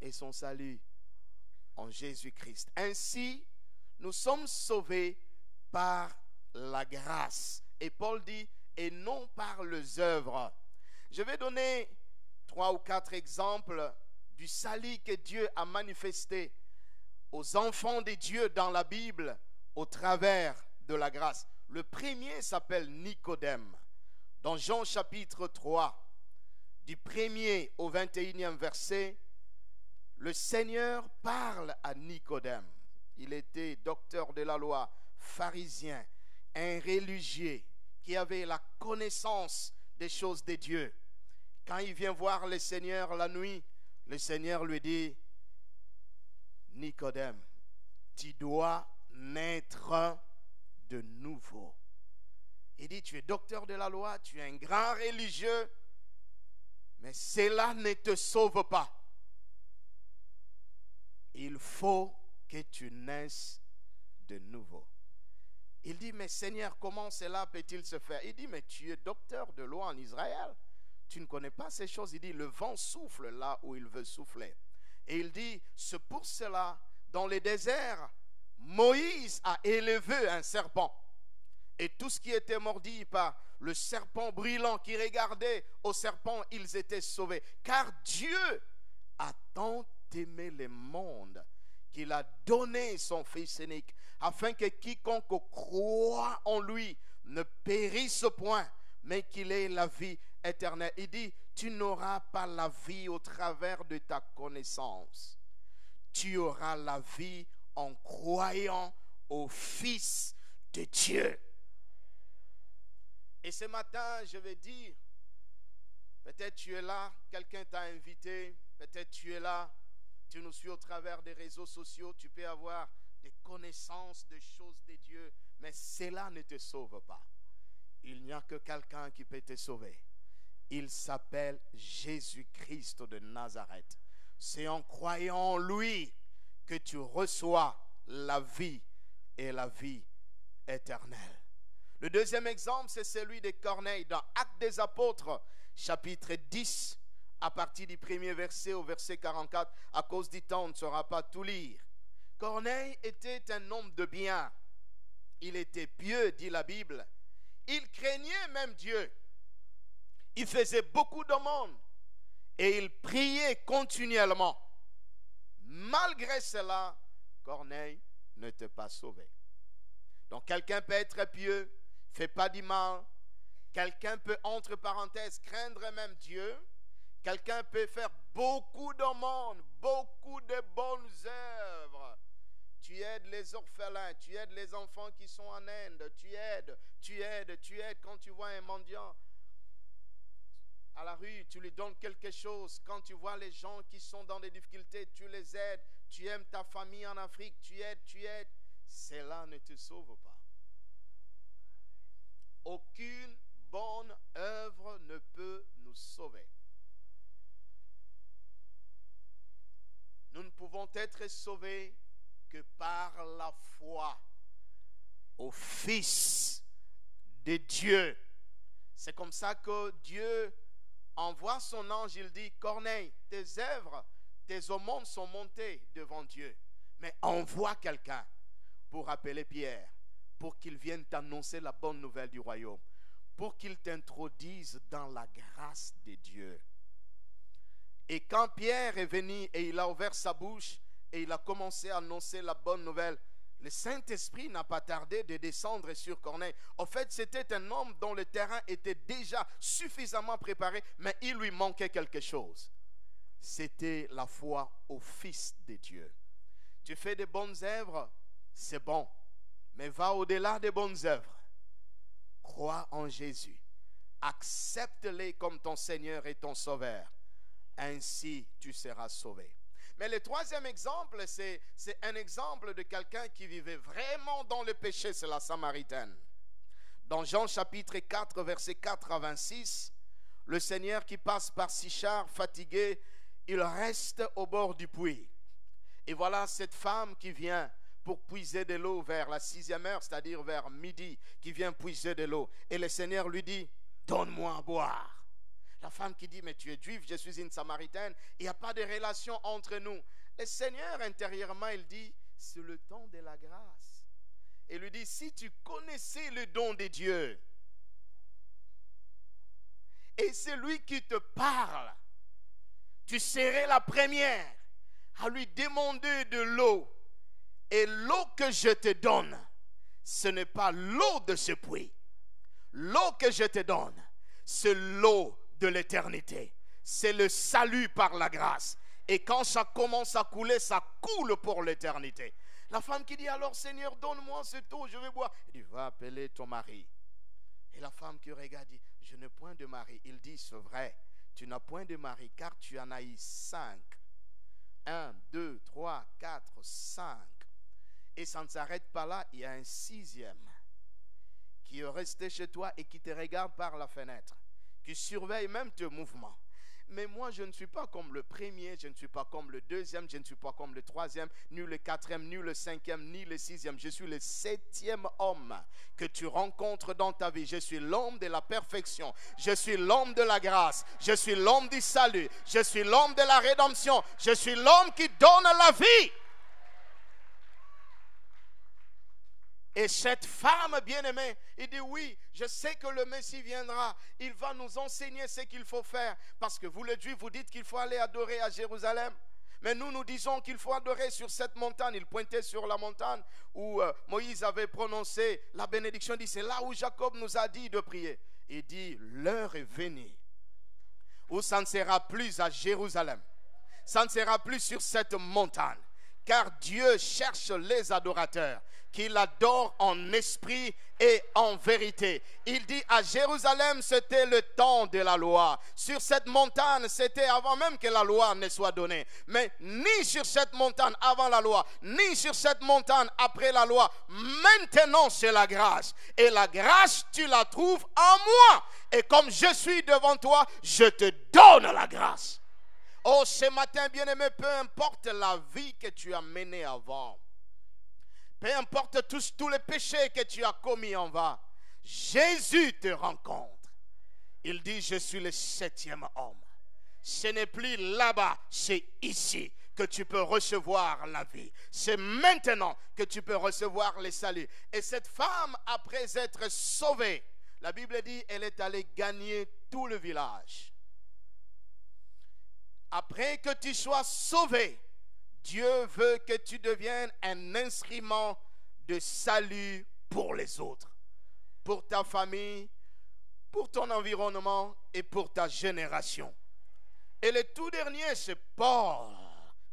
et son salut en Jésus-Christ. Ainsi, nous sommes sauvés par la grâce. Et Paul dit, et non par les œuvres. Je vais donner 3 ou 4 exemples du salut que Dieu a manifesté aux enfants de Dieu dans la Bible au travers de la grâce. Le premier s'appelle Nicodème. Dans Jean chapitre 3, du 1er au 21e verset, le Seigneur parle à Nicodème. Il était docteur de la loi, pharisien, un religieux qui avait la connaissance des choses de Dieu. Quand il vient voir le Seigneur la nuit, le Seigneur lui dit, Nicodème, tu dois naître de nouveau. Il dit, tu es docteur de la loi, tu es un grand religieux, mais cela ne te sauve pas. Il faut que tu naisses de nouveau. Il dit, mais Seigneur, comment cela peut-il se faire? Il dit, mais tu es docteur de loi en Israël. Tu ne connais pas ces choses. Il dit, le vent souffle là où il veut souffler. Et il dit, c'est pour cela, dans le désert, Moïse a élevé un serpent. Et tout ce qui était mordi par le serpent brûlant qui regardait au serpent, ils étaient sauvés. Car Dieu a tant aimé le monde qu'il a donné son Fils unique, afin que quiconque croit en lui ne périsse point, mais qu'il ait la vie éternelle. Il dit, tu n'auras pas la vie au travers de ta connaissance. Tu auras la vie en croyant au Fils de Dieu. Et ce matin, je vais dire, peut-être tu es là, quelqu'un t'a invité, peut-être tu es là, tu nous suis au travers des réseaux sociaux, tu peux avoir des connaissances des choses de Dieu, mais cela ne te sauve pas. Il n'y a que quelqu'un qui peut te sauver. Il s'appelle Jésus-Christ de Nazareth. C'est en croyant en lui que tu reçois la vie et la vie éternelle. Le deuxième exemple, c'est celui de Corneille dans Actes des Apôtres, chapitre 10, à partir du premier verset au verset 44. À cause du temps, on ne saura pas tout lire. Corneille était un homme de bien. Il était pieux, dit la Bible. Il craignait même Dieu. Il faisait beaucoup d'aumônes et il priait continuellement. Malgré cela, Corneille n'était pas sauvé. Donc quelqu'un peut être pieux, ne fait pas du mal. Quelqu'un peut, entre parenthèses, craindre même Dieu. Quelqu'un peut faire beaucoup d'aumônes, beaucoup de bonnes œuvres. Tu aides les orphelins, tu aides les enfants qui sont en Inde, tu aides. Quand tu vois un mendiant à la rue, tu lui donnes quelque chose. Quand tu vois les gens qui sont dans des difficultés, tu les aides. Tu aimes ta famille en Afrique, tu aides. Cela ne te sauve pas. Aucune bonne œuvre ne peut nous sauver. Nous ne pouvons être sauvés que par la foi au Fils de Dieu. C'est comme ça que Dieu envoie son ange. Il dit: Corneille, tes œuvres, tes aumônes sont montées devant Dieu. Mais envoie quelqu'un pour appeler Pierre, pour qu'il vienne t'annoncer la bonne nouvelle du royaume, pour qu'il t'introduise dans la grâce de Dieu. Et quand Pierre est venu et il a ouvert sa bouche et il a commencé à annoncer la bonne nouvelle, le Saint-Esprit n'a pas tardé de descendre sur Corneille. En fait, c'était un homme dont le terrain était déjà suffisamment préparé, mais il lui manquait quelque chose. C'était la foi au Fils de Dieu. Tu fais des bonnes œuvres, c'est bon, mais va au-delà des bonnes œuvres. Crois en Jésus. Accepte-les comme ton Seigneur et ton Sauveur. Ainsi, tu seras sauvé. Mais le troisième exemple, c'est un exemple de quelqu'un qui vivait vraiment dans le péché, c'est la Samaritaine. Dans Jean chapitre 4, verset 4 à 26, le Seigneur qui passe par Sichar, fatigué, il reste au bord du puits. Et voilà cette femme qui vient pour puiser de l'eau vers la 6e heure, c'est-à-dire vers midi, qui vient puiser de l'eau. Et le Seigneur lui dit: donne-moi à boire. La femme qui dit: mais tu es juif, je suis une Samaritaine, il n'y a pas de relation entre nous. Le Seigneur intérieurement, il dit: c'est le temps de la grâce. Et lui dit: si tu connaissais le don de Dieu, et c'est lui qui te parle, tu serais la première à lui demander de l'eau. Et l'eau que je te donne, ce n'est pas l'eau de ce puits. L'eau que je te donne, c'est l'eau de l'éternité. C'est le salut par la grâce. Et quand ça commence à couler, ça coule pour l'éternité. La femme qui dit: alors Seigneur, donne-moi cette eau, je vais boire. Il dit: va appeler ton mari. Et la femme qui regarde dit: je n'ai point de mari. Il dit: c'est vrai, tu n'as point de mari, car tu en as eu 5. 1, 2, 3, 4, 5. Et ça ne s'arrête pas là, il y a un 6e qui est resté chez toi et qui te regarde par la fenêtre, qui surveille même tes mouvements. Mais moi, je ne suis pas comme le premier, je ne suis pas comme le 2e, je ne suis pas comme le 3e, ni le 4e, ni le 5e, ni le 6e. Je suis le 7e homme que tu rencontres dans ta vie. Je suis l'homme de la perfection. Je suis l'homme de la grâce. Je suis l'homme du salut. Je suis l'homme de la rédemption. Je suis l'homme qui donne la vie. Et cette femme bien-aimée, il dit: oui, je sais que le Messie viendra. Il va nous enseigner ce qu'il faut faire. Parce que vous les Juifs, vous dites qu'il faut aller adorer à Jérusalem. Mais nous disons qu'il faut adorer sur cette montagne. Il pointait sur la montagne où Moïse avait prononcé la bénédiction. Il dit: c'est là où Jacob nous a dit de prier. Il dit: l'heure est venue où ça ne sera plus à Jérusalem. Ça ne sera plus sur cette montagne. Car Dieu cherche les adorateurs qui l'adorent en esprit et en vérité. Il dit: à Jérusalem, c'était le temps de la loi. Sur cette montagne, c'était avant même que la loi ne soit donnée. Mais ni sur cette montagne avant la loi, ni sur cette montagne après la loi. Maintenant, c'est la grâce. Et la grâce, tu la trouves en moi. Et comme je suis devant toi, je te donne la grâce. Oh, ce matin, bien-aimé, peu importe la vie que tu as menée avant, peu importe tous les péchés que tu as commis en vain, Jésus te rencontre. Il dit: je suis le 7e homme. Ce n'est plus là-bas, c'est ici. que tu peux recevoir la vie. C'est maintenant que tu peux recevoir le salut. Et cette femme, après être sauvée, la Bible dit, elle est allée gagner tout le village. Après que tu sois sauvé, Dieu veut que tu deviennes un instrument de salut pour les autres, pour ta famille, pour ton environnement et pour ta génération. Et le tout dernier, c'est Paul.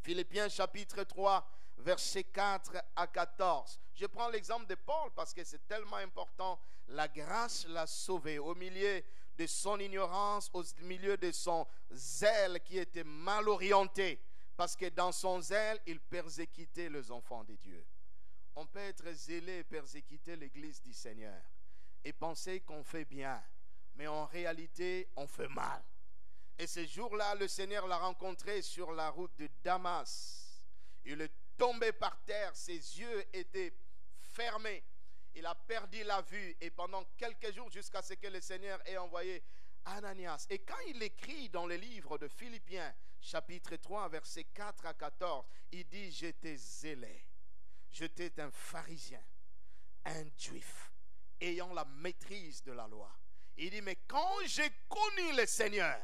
Philippiens chapitre 3, versets 4 à 14. Je prends l'exemple de Paul parce que c'est tellement important. La grâce l'a sauvé au milieu de son ignorance, au milieu de son zèle qui était mal orienté. Parce que dans son zèle, il persécutait les enfants de Dieu. On peut être zélé et persécuter l'église du Seigneur et penser qu'on fait bien, mais en réalité, on fait mal. Et ce jour-là, le Seigneur l'a rencontré sur la route de Damas. Il est tombé par terre, ses yeux étaient fermés. Il a perdu la vue et pendant quelques jours, jusqu'à ce que le Seigneur ait envoyé Ananias. Et quand il écrit dans le livre de Philippiens, chapitre 3, versets 4 à 14, il dit, j'étais zélé. J'étais un pharisien, un juif, ayant la maîtrise de la loi. Il dit, mais quand j'ai connu le Seigneur,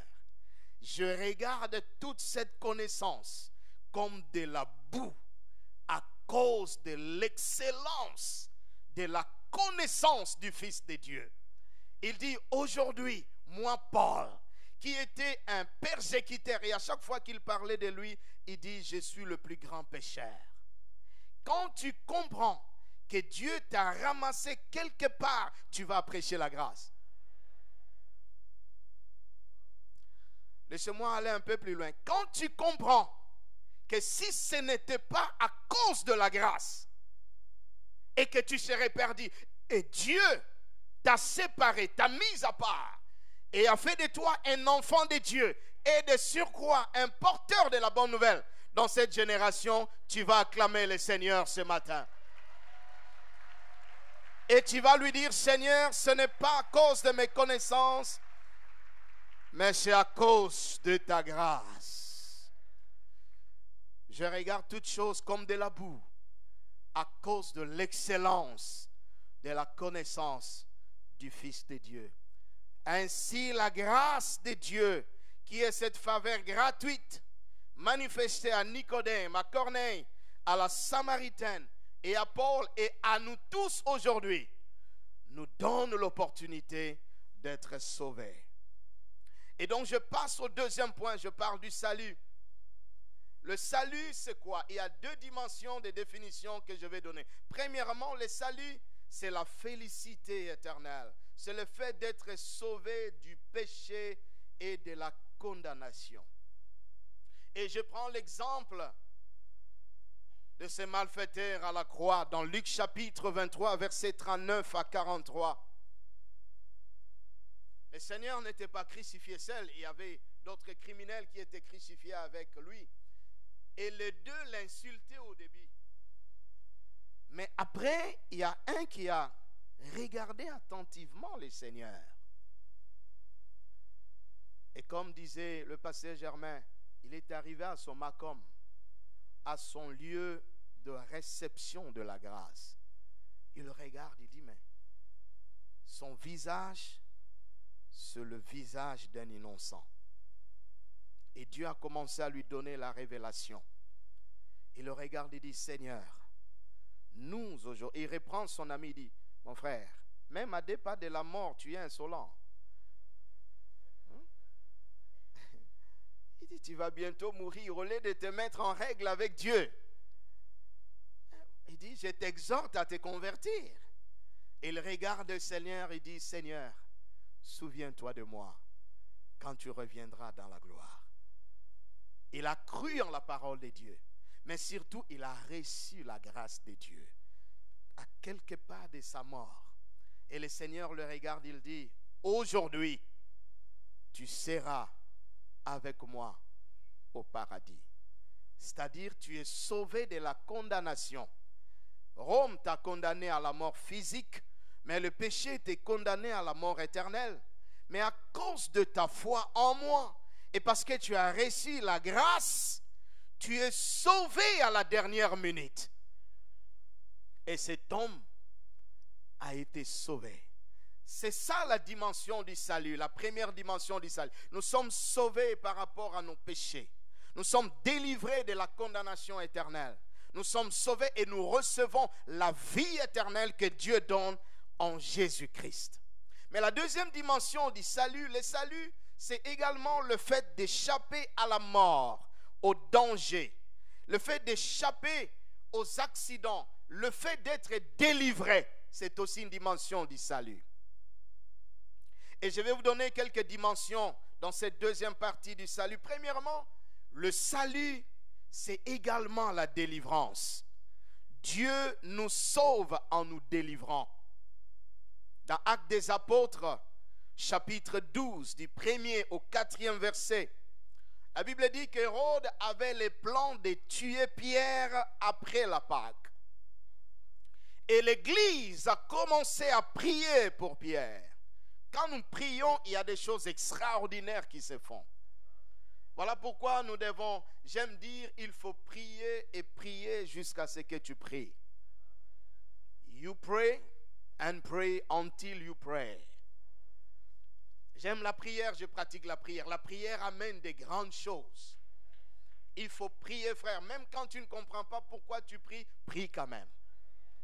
je regarde toute cette connaissance comme de la boue à cause de l'excellence de la connaissance du Fils de Dieu. Il dit, aujourd'hui, moi, Paul, qui était un persécuteur, et à chaque fois qu'il parlait de lui, il dit, je suis le plus grand pécheur. Quand tu comprends que Dieu t'a ramassé quelque part, tu vas prêcher la grâce. Laissez-moi aller un peu plus loin. Quand tu comprends que si ce n'était pas à cause de la grâce et que tu serais perdu, et Dieu t'a séparé, t'a mis à part et a fait de toi un enfant de Dieu et de surcroît un porteur de la bonne nouvelle, dans cette génération, tu vas acclamer le Seigneur ce matin. Et tu vas lui dire, Seigneur, ce n'est pas à cause de mes connaissances, mais c'est à cause de ta grâce. Je regarde toutes choses comme de la boue à cause de l'excellence de la connaissance du Fils de Dieu. Ainsi, la grâce de Dieu, qui est cette faveur gratuite, manifestée à Nicodème, à Corneille, à la Samaritaine et à Paul et à nous tous aujourd'hui, nous donne l'opportunité d'être sauvés. Et donc je passe au deuxième point, je parle du salut. Le salut, c'est quoi? Il y a deux dimensions de définition que je vais donner. Premièrement, le salut, c'est la félicité éternelle. C'est le fait d'être sauvé du péché et de la condamnation. Et je prends l'exemple de ces malfaiteurs à la croix dans Luc chapitre 23, versets 39 à 43. Le Seigneur n'était pas crucifié seul, il y avait d'autres criminels qui étaient crucifiés avec lui. Et les deux l'insultaient au début. Mais après, il y a un qui a regardé attentivement le Seigneur. Et comme disait le pasteur Germain, il est arrivé à son macom, à son lieu de réception de la grâce. Il regarde, il dit, mais son visage, c'est le visage d'un innocent. Et Dieu a commencé à lui donner la révélation. Il le regarde et dit, Seigneur, nous aujourd'hui, il reprend son ami, il dit, mon frère, même à des pas de la mort, tu es insolent. Il dit, tu vas bientôt mourir au lieu de te mettre en règle avec Dieu. Il dit, je t'exhorte à te convertir. Il regarde le Seigneur et dit, Seigneur, souviens-toi de moi quand tu reviendras dans la gloire. Il a cru en la parole de Dieu, mais surtout il a reçu la grâce de Dieu à quelque part de sa mort. Et le Seigneur le regarde, il dit, aujourd'hui, tu seras avec moi au paradis. C'est-à-dire, tu es sauvé de la condamnation. Rome t'a condamné à la mort physique, mais le péché t'est condamné à la mort éternelle. Mais à cause de ta foi en moi, et parce que tu as reçu la grâce, tu es sauvé à la dernière minute. Et cet homme a été sauvé. C'est ça la dimension du salut, la première dimension du salut. Nous sommes sauvés par rapport à nos péchés. Nous sommes délivrés de la condamnation éternelle. Nous sommes sauvés et nous recevons la vie éternelle que Dieu donne en Jésus-Christ. Mais la deuxième dimension du salut, le salut, c'est également le fait d'échapper à la mort, au danger, le fait d'échapper aux accidents, le fait d'être délivré, c'est aussi une dimension du salut. Et je vais vous donner quelques dimensions dans cette deuxième partie du salut. Premièrement, le salut, c'est également la délivrance. Dieu nous sauve en nous délivrant. Dans Actes des Apôtres, chapitre 12, du 1er au 4e verset, la Bible dit qu'Hérode avait les plans de tuer Pierre après la Pâque. Et l'Église a commencé à prier pour Pierre. Quand nous prions, il y a des choses extraordinaires qui se font. Voilà pourquoi nous devons, j'aime dire, il faut prier et prier jusqu'à ce que tu pries. You pray and pray until you pray. J'aime la prière, je pratique la prière. La prière amène des grandes choses. Il faut prier, frère. Même quand tu ne comprends pas pourquoi tu pries, prie quand même.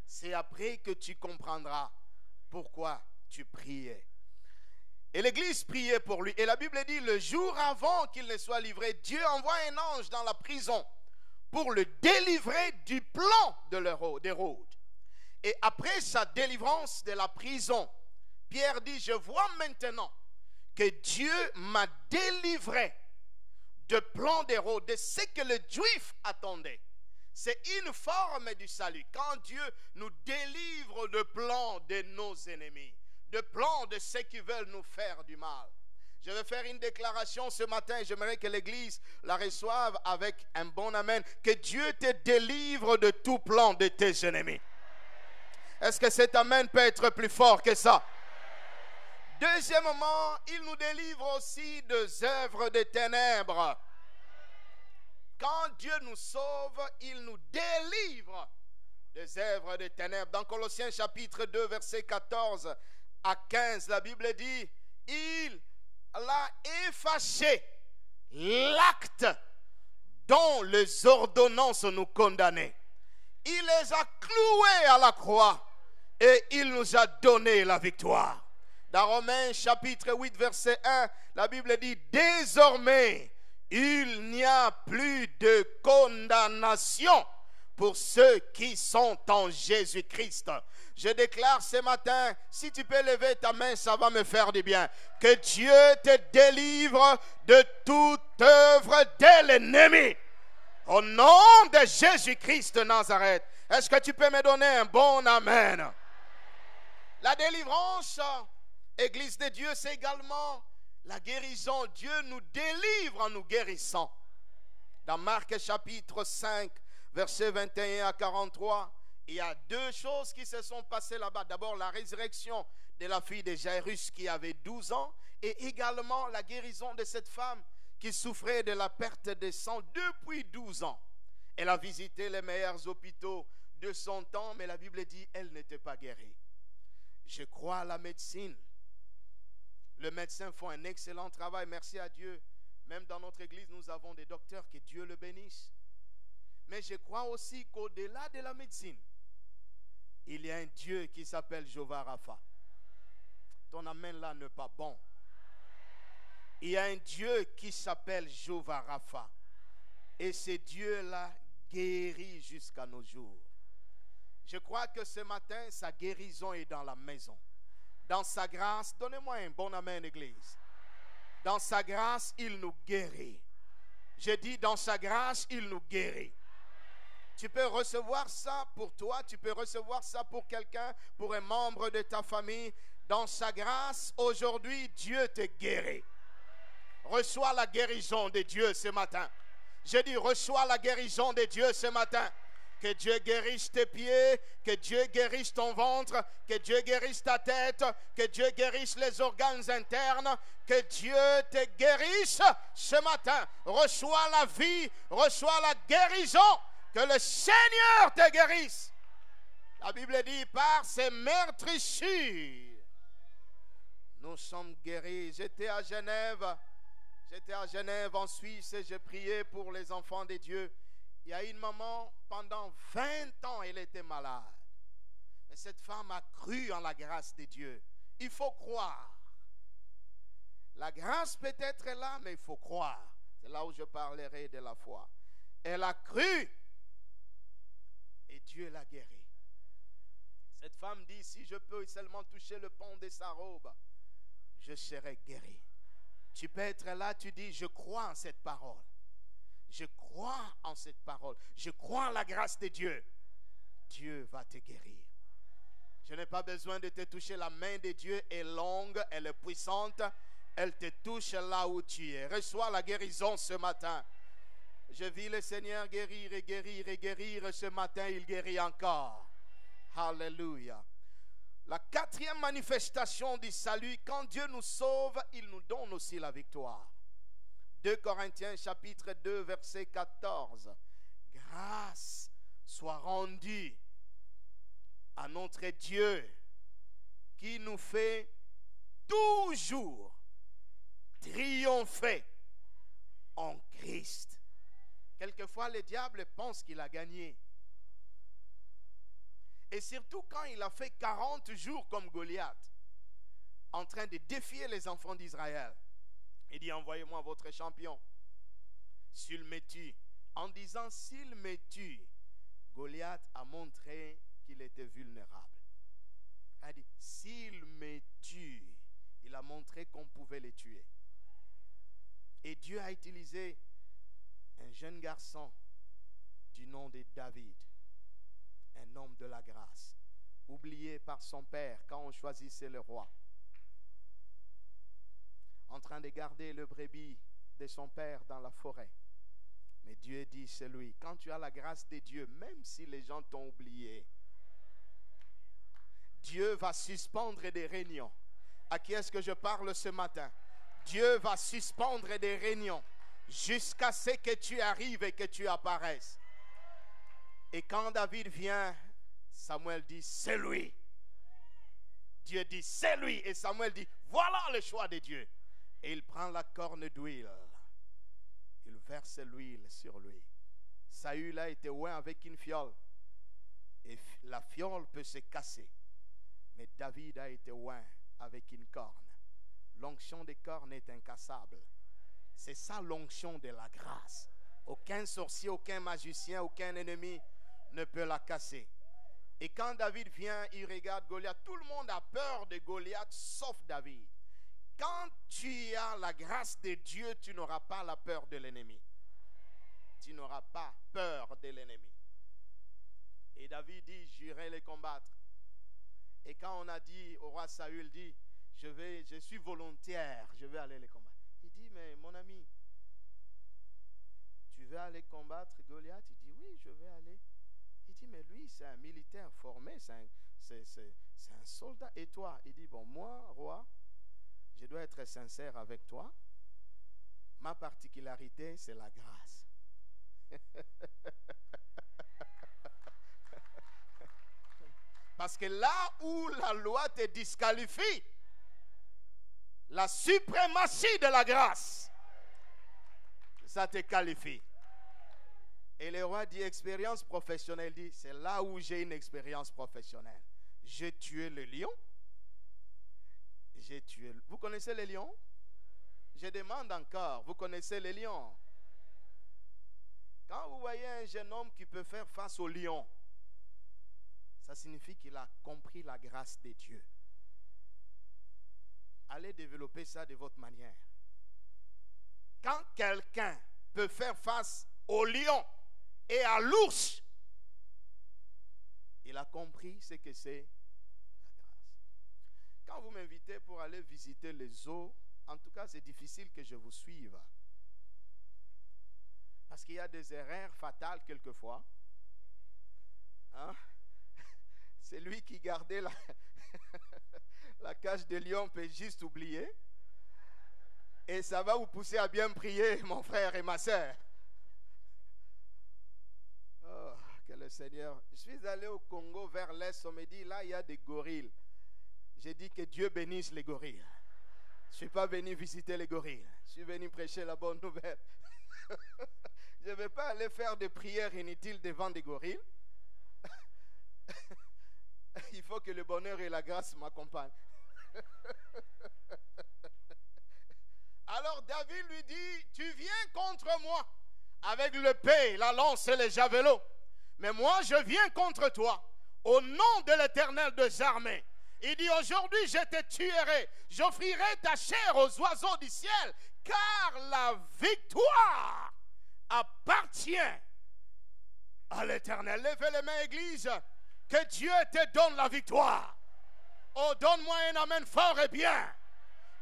C'est après que tu comprendras pourquoi tu priais. Et l'Église priait pour lui. Et la Bible dit, le jour avant qu'il ne soit livré, Dieu envoie un ange dans la prison pour le délivrer du plan d'Hérode. Et après sa délivrance de la prison, Pierre dit, je vois maintenant que Dieu m'a délivré du plan d'Hérode, de ce que les Juifs attendaient. C'est une forme du salut. Quand Dieu nous délivre du plan de nos ennemis, le plan de ceux qui veulent nous faire du mal. Je vais faire une déclaration ce matin et j'aimerais que l'Église la reçoive avec un bon amen. Que Dieu te délivre de tout plan de tes ennemis. Est-ce que cet amen peut être plus fort que ça? Deuxièmement, il nous délivre aussi des œuvres des ténèbres. Quand Dieu nous sauve, il nous délivre des œuvres des ténèbres. Dans Colossiens chapitre 2, verset 14 à 15, la Bible dit, il a effacé l'acte dont les ordonnances nous condamnaient. Il les a cloués à la croix et il nous a donné la victoire. Dans Romains chapitre 8, verset 1, la Bible dit, désormais, il n'y a plus de condamnation pour ceux qui sont en Jésus-Christ. Je déclare ce matin, si tu peux lever ta main, ça va me faire du bien. Que Dieu te délivre de toute œuvre de l'ennemi. Au nom de Jésus-Christ de Nazareth. Est-ce que tu peux me donner un bon amen? La délivrance, Église de Dieu, c'est également la guérison. Dieu nous délivre en nous guérissant. Dans Marc chapitre 5, versets 21 à 43, il y a deux choses qui se sont passées là-bas. D'abord, la résurrection de la fille de Jairus qui avait 12 ans et également la guérison de cette femme qui souffrait de la perte de sang depuis 12 ans. Elle a visité les meilleurs hôpitaux de son temps, mais la Bible dit qu'elle n'était pas guérie. Je crois à la médecine. Les médecins font un excellent travail, merci à Dieu. Même dans notre église, nous avons des docteurs, que Dieu le bénisse. Mais je crois aussi qu'au-delà de la médecine, il y a un Dieu qui s'appelle Jéhovah Rapha. Ton amen là n'est pas bon. Il y a un Dieu qui s'appelle Jéhovah Rapha. Et ce Dieu-là guérit jusqu'à nos jours. Je crois que ce matin, sa guérison est dans la maison. Dans sa grâce, donnez-moi un bon amen, église. Dans sa grâce, il nous guérit. Je dis, dans sa grâce, il nous guérit. Tu peux recevoir ça pour toi, tu peux recevoir ça pour quelqu'un, pour un membre de ta famille. Dans sa grâce, aujourd'hui, Dieu te guérit. Reçois la guérison de Dieu ce matin. Je dis, reçois la guérison de Dieu ce matin. Que Dieu guérisse tes pieds, que Dieu guérisse ton ventre, que Dieu guérisse ta tête, que Dieu guérisse les organes internes, que Dieu te guérisse ce matin. Reçois la vie, reçois la guérison, que le Seigneur te guérisse. La Bible dit, par ses meurtrissures, nous sommes guéris. J'étais à Genève en Suisse et j'ai prié pour les enfants de Dieu. Il y a une maman, pendant 20 ans, elle était malade. Mais cette femme a cru en la grâce de Dieu. Il faut croire. La grâce peut être là, mais il faut croire. C'est là où je parlerai de la foi. Elle a cru et Dieu l'a guérie. Cette femme dit, si je peux seulement toucher le pan de sa robe, je serai guéri. Tu peux être là, tu dis, je crois en cette parole. Je crois en cette parole. Je crois en la grâce de Dieu. Dieu va te guérir. Je n'ai pas besoin de te toucher. La main de Dieu est longue, elle est puissante. Elle te touche là où tu es. Reçois la guérison ce matin. Je vis le Seigneur guérir et guérir et guérir. Ce matin, il guérit encore. Alléluia. La quatrième manifestation du salut, quand Dieu nous sauve, il nous donne aussi la victoire. 2 Corinthiens chapitre 2 verset 14. Grâce soit rendue à notre Dieu qui nous fait toujours triompher en Christ. Quelquefois, le diable pense qu'il a gagné. Et surtout quand il a fait 40 jours comme Goliath, en train de défier les enfants d'Israël. Il dit, envoyez-moi votre champion. S'il me tue. En disant, s'il me tue, Goliath a montré qu'il était vulnérable. Il a dit, s'il me tue, il a montré qu'on pouvait le tuer. Et Dieu a utilisé un jeune garçon du nom de David, un homme de la grâce, oublié par son père quand on choisissait le roi, en train de garder le brebis de son père dans la forêt. Mais Dieu dit, c'est lui. Quand tu as la grâce de Dieu, même si les gens t'ont oublié, Dieu va suspendre des réunions. À qui est-ce que je parle ce matin? Dieu va suspendre des réunions jusqu'à ce que tu arrives et que tu apparaisses. Et quand David vient, Samuel dit, c'est lui. Dieu dit, c'est lui. Et Samuel dit, voilà le choix de Dieu. Et il prend la corne d'huile. Il verse l'huile sur lui. Saül a été oint avec une fiole. Et la fiole peut se casser. Mais David a été oint avec une corne. L'onction des cornes est incassable. C'est ça l'onction de la grâce. Aucun sorcier, aucun magicien, aucun ennemi ne peut la casser. Et quand David vient, il regarde Goliath. Tout le monde a peur de Goliath, sauf David. Quand tu as la grâce de Dieu, tu n'auras pas la peur de l'ennemi. Tu n'auras pas peur de l'ennemi. Et David dit, j'irai les combattre. Et quand on a dit au roi Saül, dit, je suis volontaire, je vais aller les combattre. Il dit, mais mon ami, tu veux aller combattre Goliath? Il dit, oui, je vais aller. Il dit, mais lui, c'est un militaire formé, c'est un soldat. Et toi? Il dit, bon, moi, roi, je dois être sincère avec toi. Ma particularité, c'est la grâce. Parce que là où la loi te disqualifie, la suprématie de la grâce, ça te qualifie. Et le roi dit, expérience professionnelle, dit, c'est là où j'ai une expérience professionnelle. J'ai tué le lion. Vous connaissez les lions? Je demande encore, vous connaissez les lions? Quand vous voyez un jeune homme qui peut faire face au lion, ça signifie qu'il a compris la grâce de Dieu. Allez développer ça de votre manière. Quand quelqu'un peut faire face au lion et à l'ours, il a compris ce que c'est la grâce. Quand vous m'invitez pour aller visiter les zoos, en tout cas, c'est difficile que je vous suive. Parce qu'il y a des erreurs fatales quelquefois. qui gardait la, la cage de lion peut juste oublier. Et ça va vous pousser à bien prier, mon frère et ma soeur. Oh, que le Seigneur. Je suis allé au Congo vers l'est, on me dit, là, il y a des gorilles. J'ai dit que Dieu bénisse les gorilles. Je ne suis pas venu visiter les gorilles. Je suis venu prêcher la bonne nouvelle. Je ne vais pas aller faire des prières inutiles devant des gorilles. Il faut que le bonheur et la grâce m'accompagnent. Alors David lui dit, tu viens contre moi avec l'épée, la lance et les javelots. Mais moi je viens contre toi au nom de l'Éternel des armées. Il dit, aujourd'hui je te tuerai, j'offrirai ta chair aux oiseaux du ciel, car la victoire appartient à l'Éternel. Lèvez les mains, Église, que Dieu te donne la victoire. Oh, donne-moi un amen fort et bien.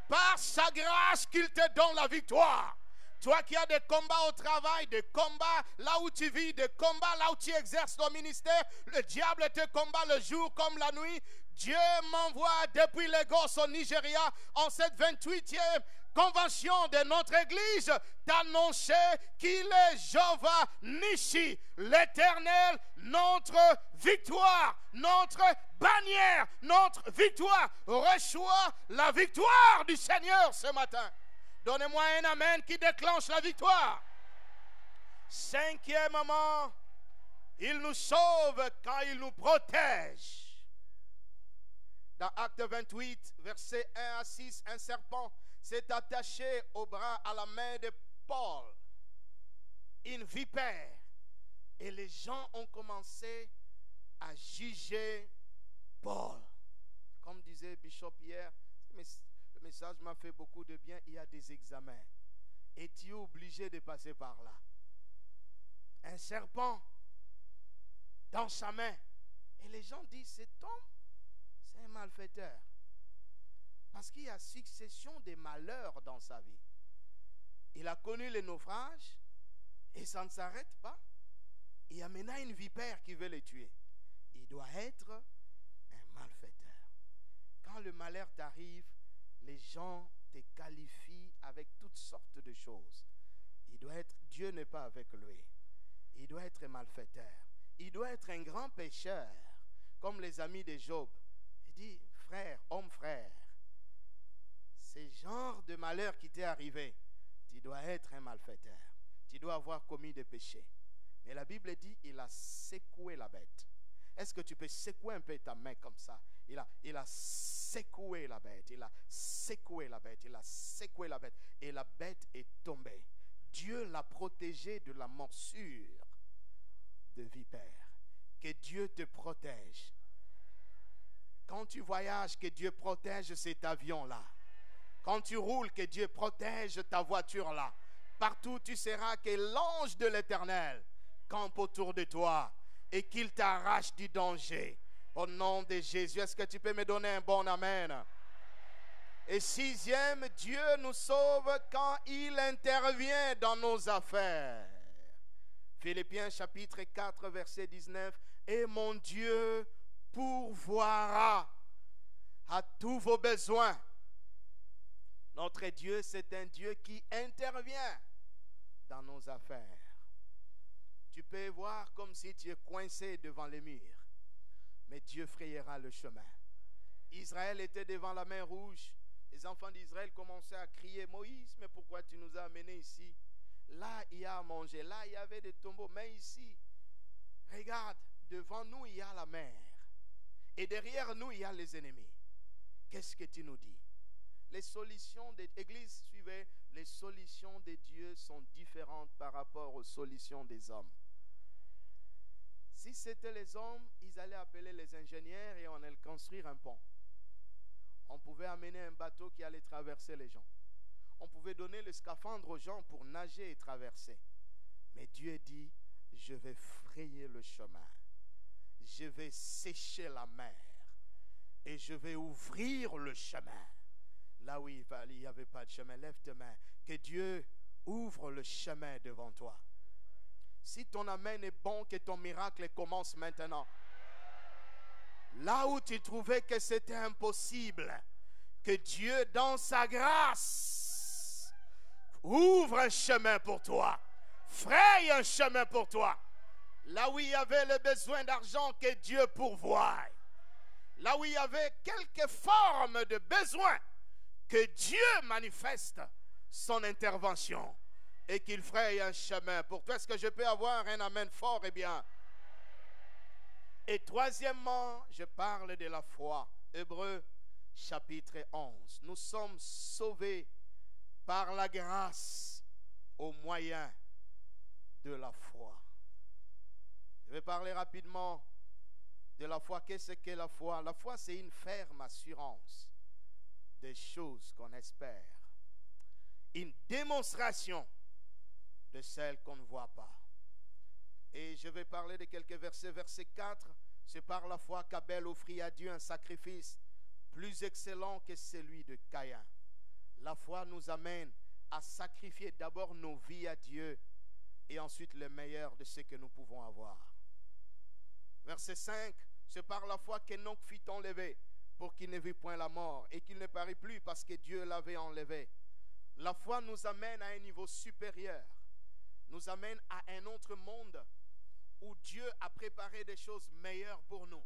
Par sa grâce qu'il te donne la victoire. Toi qui as des combats au travail, des combats là où tu vis, des combats là où tu exerces ton ministère, le diable te combat le jour comme la nuit. Dieu m'envoie depuis Lagos au Nigeria en cette 28e convention de notre église d'annoncer qu'il est Jéhovah Nissi, l'Éternel, notre victoire, notre bannière, notre victoire. Reçois la victoire du Seigneur ce matin. Donnez-moi un amen qui déclenche la victoire. Cinquièmement, il nous sauve quand il nous protège. Dans Acte 28, versets 1 à 6, un serpent s'est attaché au bras, à la main de Paul, une vipère. Et les gens ont commencé à juger Paul. Comme disait Bishop hier, le message m'a fait beaucoup de bien. Il y a des examens. Et tu es obligé de passer par là. Un serpent dans sa main. Et les gens disent, cet homme, c'est un malfaiteur. Parce qu'il y a succession de malheurs dans sa vie. Il a connu les naufrages et ça ne s'arrête pas. Il y a maintenant une vipère qui veut le tuer. Il doit être un malfaiteur. Quand le malheur t'arrive, les gens te qualifient avec toutes sortes de choses. Il doit être, Dieu n'est pas avec lui. Il doit être un malfaiteur. Il doit être un grand pécheur, comme les amis de Job. Il dit, frère, homme frère, ce genre de malheur qui t'est arrivé, tu dois être un malfaiteur. Tu dois avoir commis des péchés. Mais la Bible dit, il a secoué la bête. Est-ce que tu peux secouer un peu ta main comme ça? Il a secoué la bête. Il a secoué la bête. Il a secoué la bête. Et la bête est tombée. Dieu l'a protégé de la morsure de vipère. Que Dieu te protège. Quand tu voyages, que Dieu protège cet avion-là. Quand tu roules, que Dieu protège ta voiture-là. Partout tu seras, que l'ange de l'Éternel campe autour de toi et qu'il t'arrache du danger. Au nom de Jésus, est-ce que tu peux me donner un bon amen? Et sixième, Dieu nous sauve quand il intervient dans nos affaires. Philippiens chapitre 4, verset 19. Et mon Dieu pourvoira à tous vos besoins. Notre Dieu, c'est un Dieu qui intervient dans nos affaires. Tu peux voir comme si tu es coincé devant les murs, mais Dieu frayera le chemin. Israël était devant la mer Rouge. Les enfants d'Israël commençaient à crier, Moïse, mais pourquoi tu nous as amenés ici? Là, il y a à manger. Là, il y avait des tombeaux. Mais ici, regarde, devant nous, il y a la mer. Et derrière nous, il y a les ennemis. Qu'est-ce que tu nous dis? Les solutions de l'Église, suivez, les solutions de Dieu sont différentes par rapport aux solutions des hommes. Si c'était les hommes, ils allaient appeler les ingénieurs et on allait construire un pont. On pouvait amener un bateau qui allait traverser les gens. On pouvait donner le scaphandre aux gens pour nager et traverser. Mais Dieu dit, je vais frayer le chemin. Je vais sécher la mer. Et je vais ouvrir le chemin. Là où il n'y avait pas de chemin, lève tes mains. Que Dieu ouvre le chemin devant toi. Si ton amen est bon, que ton miracle commence maintenant. Là où tu trouvais que c'était impossible, que Dieu, dans sa grâce, ouvre un chemin pour toi, fraye un chemin pour toi. Là où il y avait le besoin d'argent, que Dieu pourvoie. Là où il y avait quelques formes de besoin, que Dieu manifeste son intervention et qu'il fraye un chemin pour toi. Est-ce que je peux avoir un amen fort et bien? Et troisièmement, je parle de la foi. Hébreux chapitre 11. Nous sommes sauvés par la grâce au moyen de la foi. Je vais parler rapidement de la foi. Qu'est-ce que la foi? La foi, c'est une ferme assurance des choses qu'on espère. Une démonstration de celles qu'on ne voit pas. Et je vais parler de quelques versets. Verset 4, c'est par la foi qu'Abel offrit à Dieu un sacrifice plus excellent que celui de Caïn. La foi nous amène à sacrifier d'abord nos vies à Dieu et ensuite le meilleur de ce que nous pouvons avoir. Verset 5, c'est par la foi qu'Enoch fut enlevé pour qu'il ne vit point la mort et qu'il ne parut plus parce que Dieu l'avait enlevé. La foi nous amène à un niveau supérieur, nous amène à un autre monde où Dieu a préparé des choses meilleures pour nous.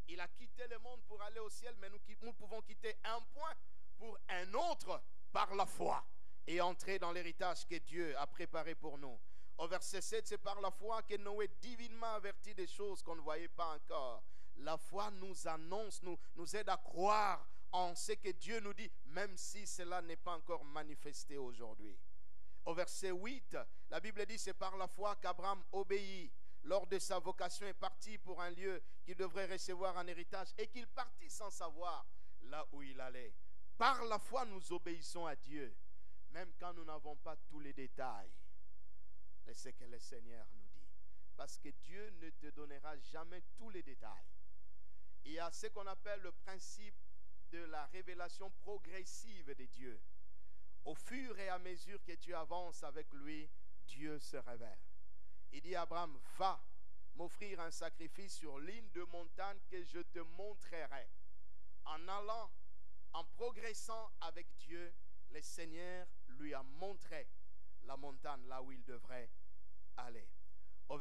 Il a quitté le monde pour aller au ciel, mais nous pouvons quitter un point pour un autre par la foi et entrer dans l'héritage que Dieu a préparé pour nous. Au verset 7, c'est par la foi que Noé divinement avertit des choses qu'on ne voyait pas encore. La foi nous annonce, nous aide à croire en ce que Dieu nous dit, même si cela n'est pas encore manifesté aujourd'hui. Au verset 8, la Bible dit, c'est par la foi qu'Abraham obéit lors de sa vocation et partit pour un lieu qu'il devrait recevoir en héritage et qu'il partit sans savoir là où il allait. Par la foi, nous obéissons à Dieu, même quand nous n'avons pas tous les détails de ce que le Seigneur nous dit. Parce que Dieu ne te donnera jamais tous les détails. Il y a ce qu'on appelle le principe de la révélation progressive de Dieu. Au fur et à mesure que tu avances avec lui, Dieu se révèle. Il dit à Abraham, va m'offrir un sacrifice sur l'une de montagne que je te montrerai. En allant, en progressant avec Dieu, le Seigneur lui a montré la montagne là où il devrait aller. Le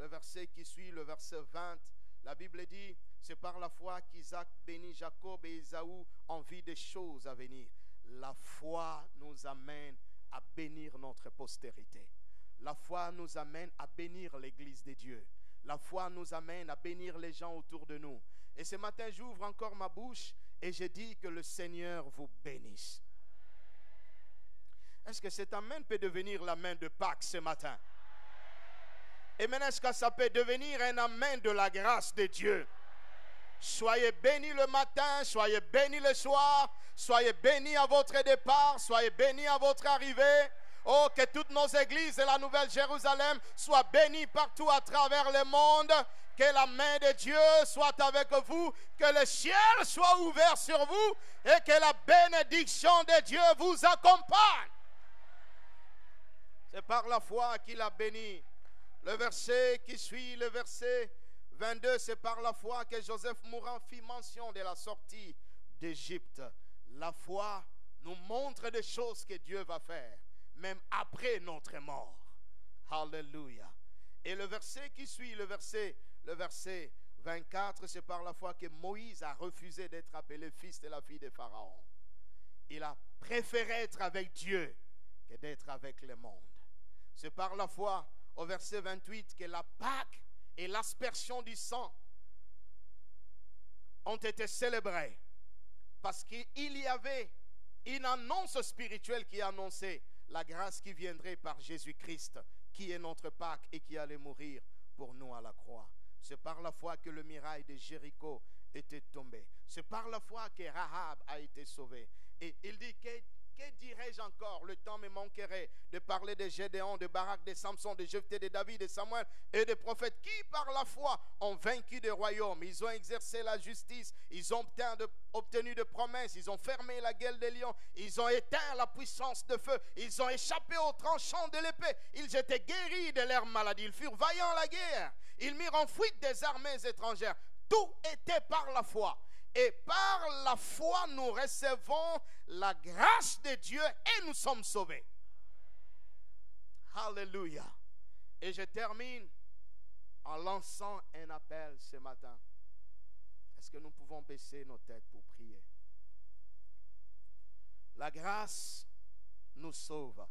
verset qui suit, le verset 20, la Bible dit, c'est par la foi qu'Isaac bénit Jacob et Ésaü en vue des choses à venir. La foi nous amène à bénir notre postérité. La foi nous amène à bénir l'Église de Dieu. La foi nous amène à bénir les gens autour de nous. Et ce matin, j'ouvre encore ma bouche et je dis que le Seigneur vous bénisse. Est-ce que cet amen peut devenir l'amen de Pâques ce matin? Et maintenant, est-ce que ça peut devenir un amen de la grâce de Dieu? Soyez bénis le matin, soyez bénis le soir, soyez bénis à votre départ, soyez bénis à votre arrivée. Oh, que toutes nos églises de la Nouvelle Jérusalem soient bénies partout à travers le monde. Que la main de Dieu soit avec vous, que le ciel soit ouvert sur vous et que la bénédiction de Dieu vous accompagne. C'est par la foi qu'il a béni. Le verset qui suit, le verset 22, c'est par la foi que Joseph mourant fit mention de la sortie d'Égypte. La foi nous montre des choses que Dieu va faire, même après notre mort. Alléluia. Et le verset qui suit, le verset 24, c'est par la foi que Moïse a refusé d'être appelé fils de la fille de Pharaon. Il a préféré être avec Dieu que d'être avec le monde. C'est par la foi, au verset 28, que la Pâque et l'aspersion du sang ont été célébrés. Parce qu'il y avait une annonce spirituelle qui annonçait la grâce qui viendrait par Jésus-Christ, qui est notre Pâque et qui allait mourir pour nous à la croix. C'est par la foi que le muraille de Jéricho était tombé. C'est par la foi que Rahab a été sauvée. Et il dit, que dirais-je encore? Le temps me manquerait de parler de Gédéon, de Barak, de Samson, de Jephthé, de David, de Samuel et des prophètes qui par la foi ont vaincu des royaumes. Ils ont exercé la justice, ils ont obtenu de promesses, ils ont fermé la gueule des lions, ils ont éteint la puissance de feu, ils ont échappé aux tranchants de l'épée, ils étaient guéris de leurs maladies, ils furent vaillants à la guerre, ils mirent en fuite des armées étrangères. tout était par la foi. Et par la foi, nous recevons la grâce de Dieu et nous sommes sauvés. Alléluia. Et je termine en lançant un appel ce matin. Est-ce que nous pouvons baisser nos têtes pour prier? La grâce nous sauve.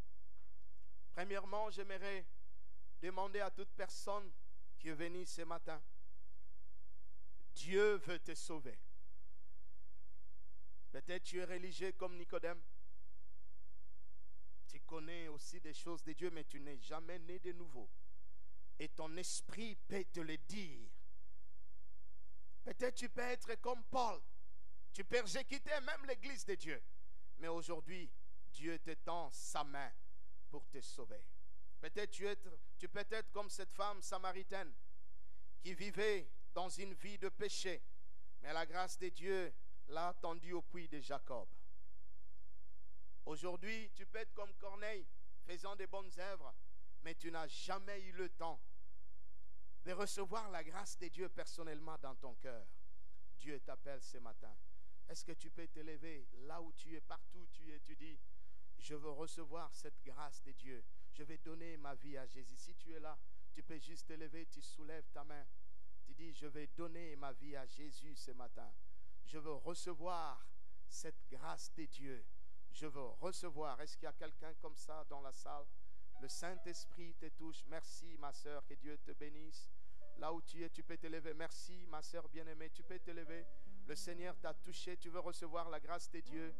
Premièrement, j'aimerais demander à toute personne qui est venue ce matin, Dieu veut te sauver. Peut-être tu es religieux comme Nicodème. Tu connais aussi des choses de Dieu, mais tu n'es jamais né de nouveau. Et ton esprit peut te le dire. Peut-être tu peux être comme Paul. Tu persécutais même l'église de Dieu. Mais aujourd'hui, Dieu te tend sa main pour te sauver. Peut-être tu peux être comme cette femme samaritaine qui vivait dans une vie de péché. Mais la grâce de Dieu l'a attendue au puits de Jacob. Aujourd'hui, tu peux être comme Corneille, faisant des bonnes œuvres, mais tu n'as jamais eu le temps de recevoir la grâce de Dieu personnellement dans ton cœur. Dieu t'appelle ce matin. Est-ce que tu peux t'élever là où tu es, partout où tu es, tu dis, je veux recevoir cette grâce de Dieu. Je vais donner ma vie à Jésus. Si tu es là, tu peux juste t'élever, tu soulèves ta main. Tu dis, je vais donner ma vie à Jésus ce matin. Je veux recevoir cette grâce de Dieu. Je veux recevoir. Est-ce qu'il y a quelqu'un comme ça dans la salle? Le Saint-Esprit te touche. Merci ma soeur, que Dieu te bénisse. Là où tu es, tu peux t'élever. Merci ma soeur bien-aimée, tu peux t'élever. Le Seigneur t'a touché, tu veux recevoir la grâce de Dieu.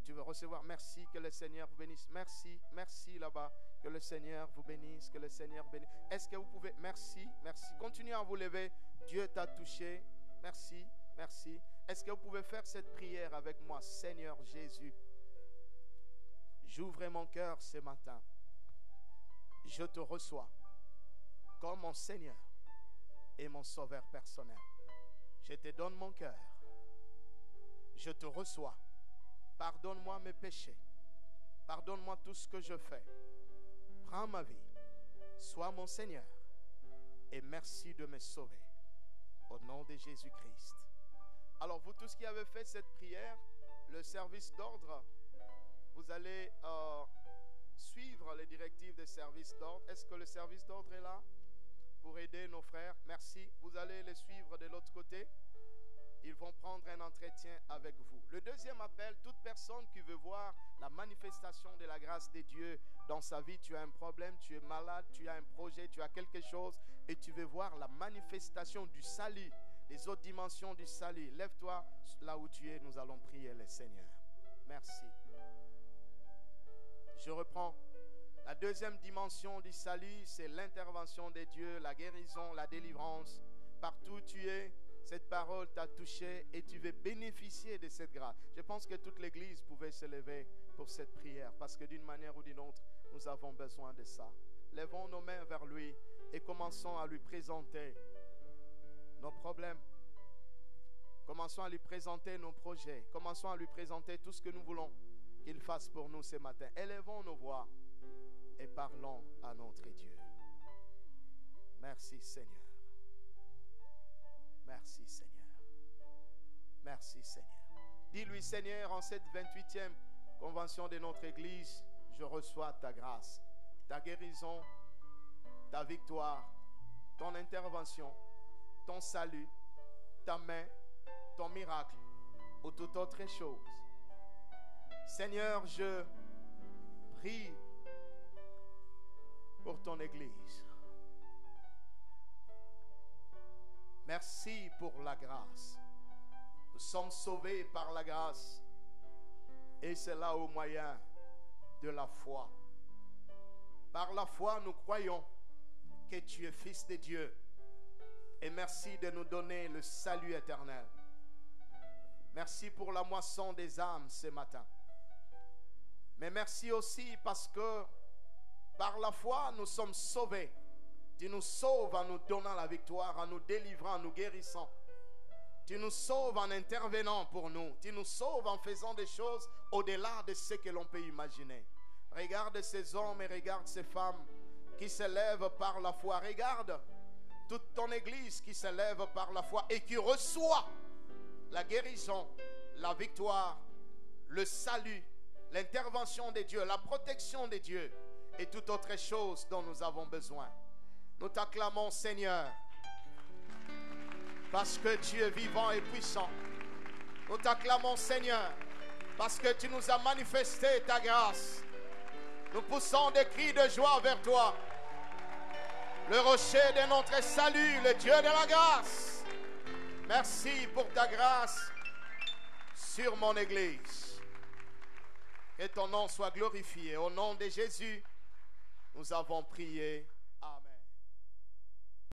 Tu veux recevoir, merci, que le Seigneur vous bénisse. Merci, merci là-bas, que le Seigneur vous bénisse, que le Seigneur vous bénisse. Est-ce que vous pouvez, merci, merci. Continuez à vous lever, Dieu t'a touché. Merci, merci. Est-ce que vous pouvez faire cette prière avec moi? Seigneur Jésus, j'ouvre mon cœur ce matin. Je te reçois comme mon Seigneur et mon Sauveur personnel. Je te donne mon cœur. Je te reçois. Pardonne-moi mes péchés. Pardonne-moi tout ce que je fais. Prends ma vie. Sois mon Seigneur. Et merci de me sauver. Au nom de Jésus-Christ. Alors vous tous qui avez fait cette prière, le service d'ordre, vous allez suivre les directives des services d'ordre. Est-ce que le service d'ordre est là pour aider nos frères? Merci. Vous allez les suivre de l'autre côté. Ils vont prendre un entretien avec vous. Le deuxième appel, toute personne qui veut voir la manifestation de la grâce de Dieu dans sa vie, tu as un problème, tu es malade, tu as un projet, tu as quelque chose et tu veux voir la manifestation du salut, des autres dimensions du salut. Lève-toi là où tu es, nous allons prier le Seigneur. Merci. Je reprends. La deuxième dimension du salut, c'est l'intervention de Dieu, la guérison, la délivrance. Partout où tu es, cette parole t'a touché et tu veux bénéficier de cette grâce. Je pense que toute l'Église pouvait se lever pour cette prière parce que d'une manière ou d'une autre, nous avons besoin de ça. Levons nos mains vers lui et commençons à lui présenter nos problèmes. Commençons à lui présenter nos projets. Commençons à lui présenter tout ce que nous voulons qu'il fasse pour nous ce matin. Élevons nos voix et parlons à notre Dieu. Merci Seigneur. Merci Seigneur. Merci Seigneur. Dis-lui Seigneur, en cette 28e convention de notre Église, je reçois ta grâce, ta guérison, ta victoire, ton intervention, ton salut, ta main, ton miracle ou toute autre chose. Seigneur, je prie pour ton Église. Merci pour la grâce. Nous sommes sauvés par la grâce. Et c'est là au moyen de la foi. Par la foi, nous croyons que tu es Fils de Dieu. Et merci de nous donner le salut éternel. Merci pour la moisson des âmes ce matin. Mais merci aussi parce que par la foi, nous sommes sauvés. Tu nous sauves en nous donnant la victoire, en nous délivrant, en nous guérissant. Tu nous sauves en intervenant pour nous. Tu nous sauves en faisant des choses au-delà de ce que l'on peut imaginer. Regarde ces hommes et regarde ces femmes qui se lèvent par la foi. Regarde toute ton église qui s'élève par la foi et qui reçoit la guérison, la victoire, le salut, l'intervention de Dieu, la protection de Dieu et toute autre chose dont nous avons besoin. Nous t'acclamons, Seigneur, parce que tu es vivant et puissant. Nous t'acclamons, Seigneur, parce que tu nous as manifesté ta grâce. Nous poussons des cris de joie vers toi. Le rocher de notre salut, le Dieu de la grâce. Merci pour ta grâce sur mon Église. Que ton nom soit glorifié. Au nom de Jésus, nous avons prié.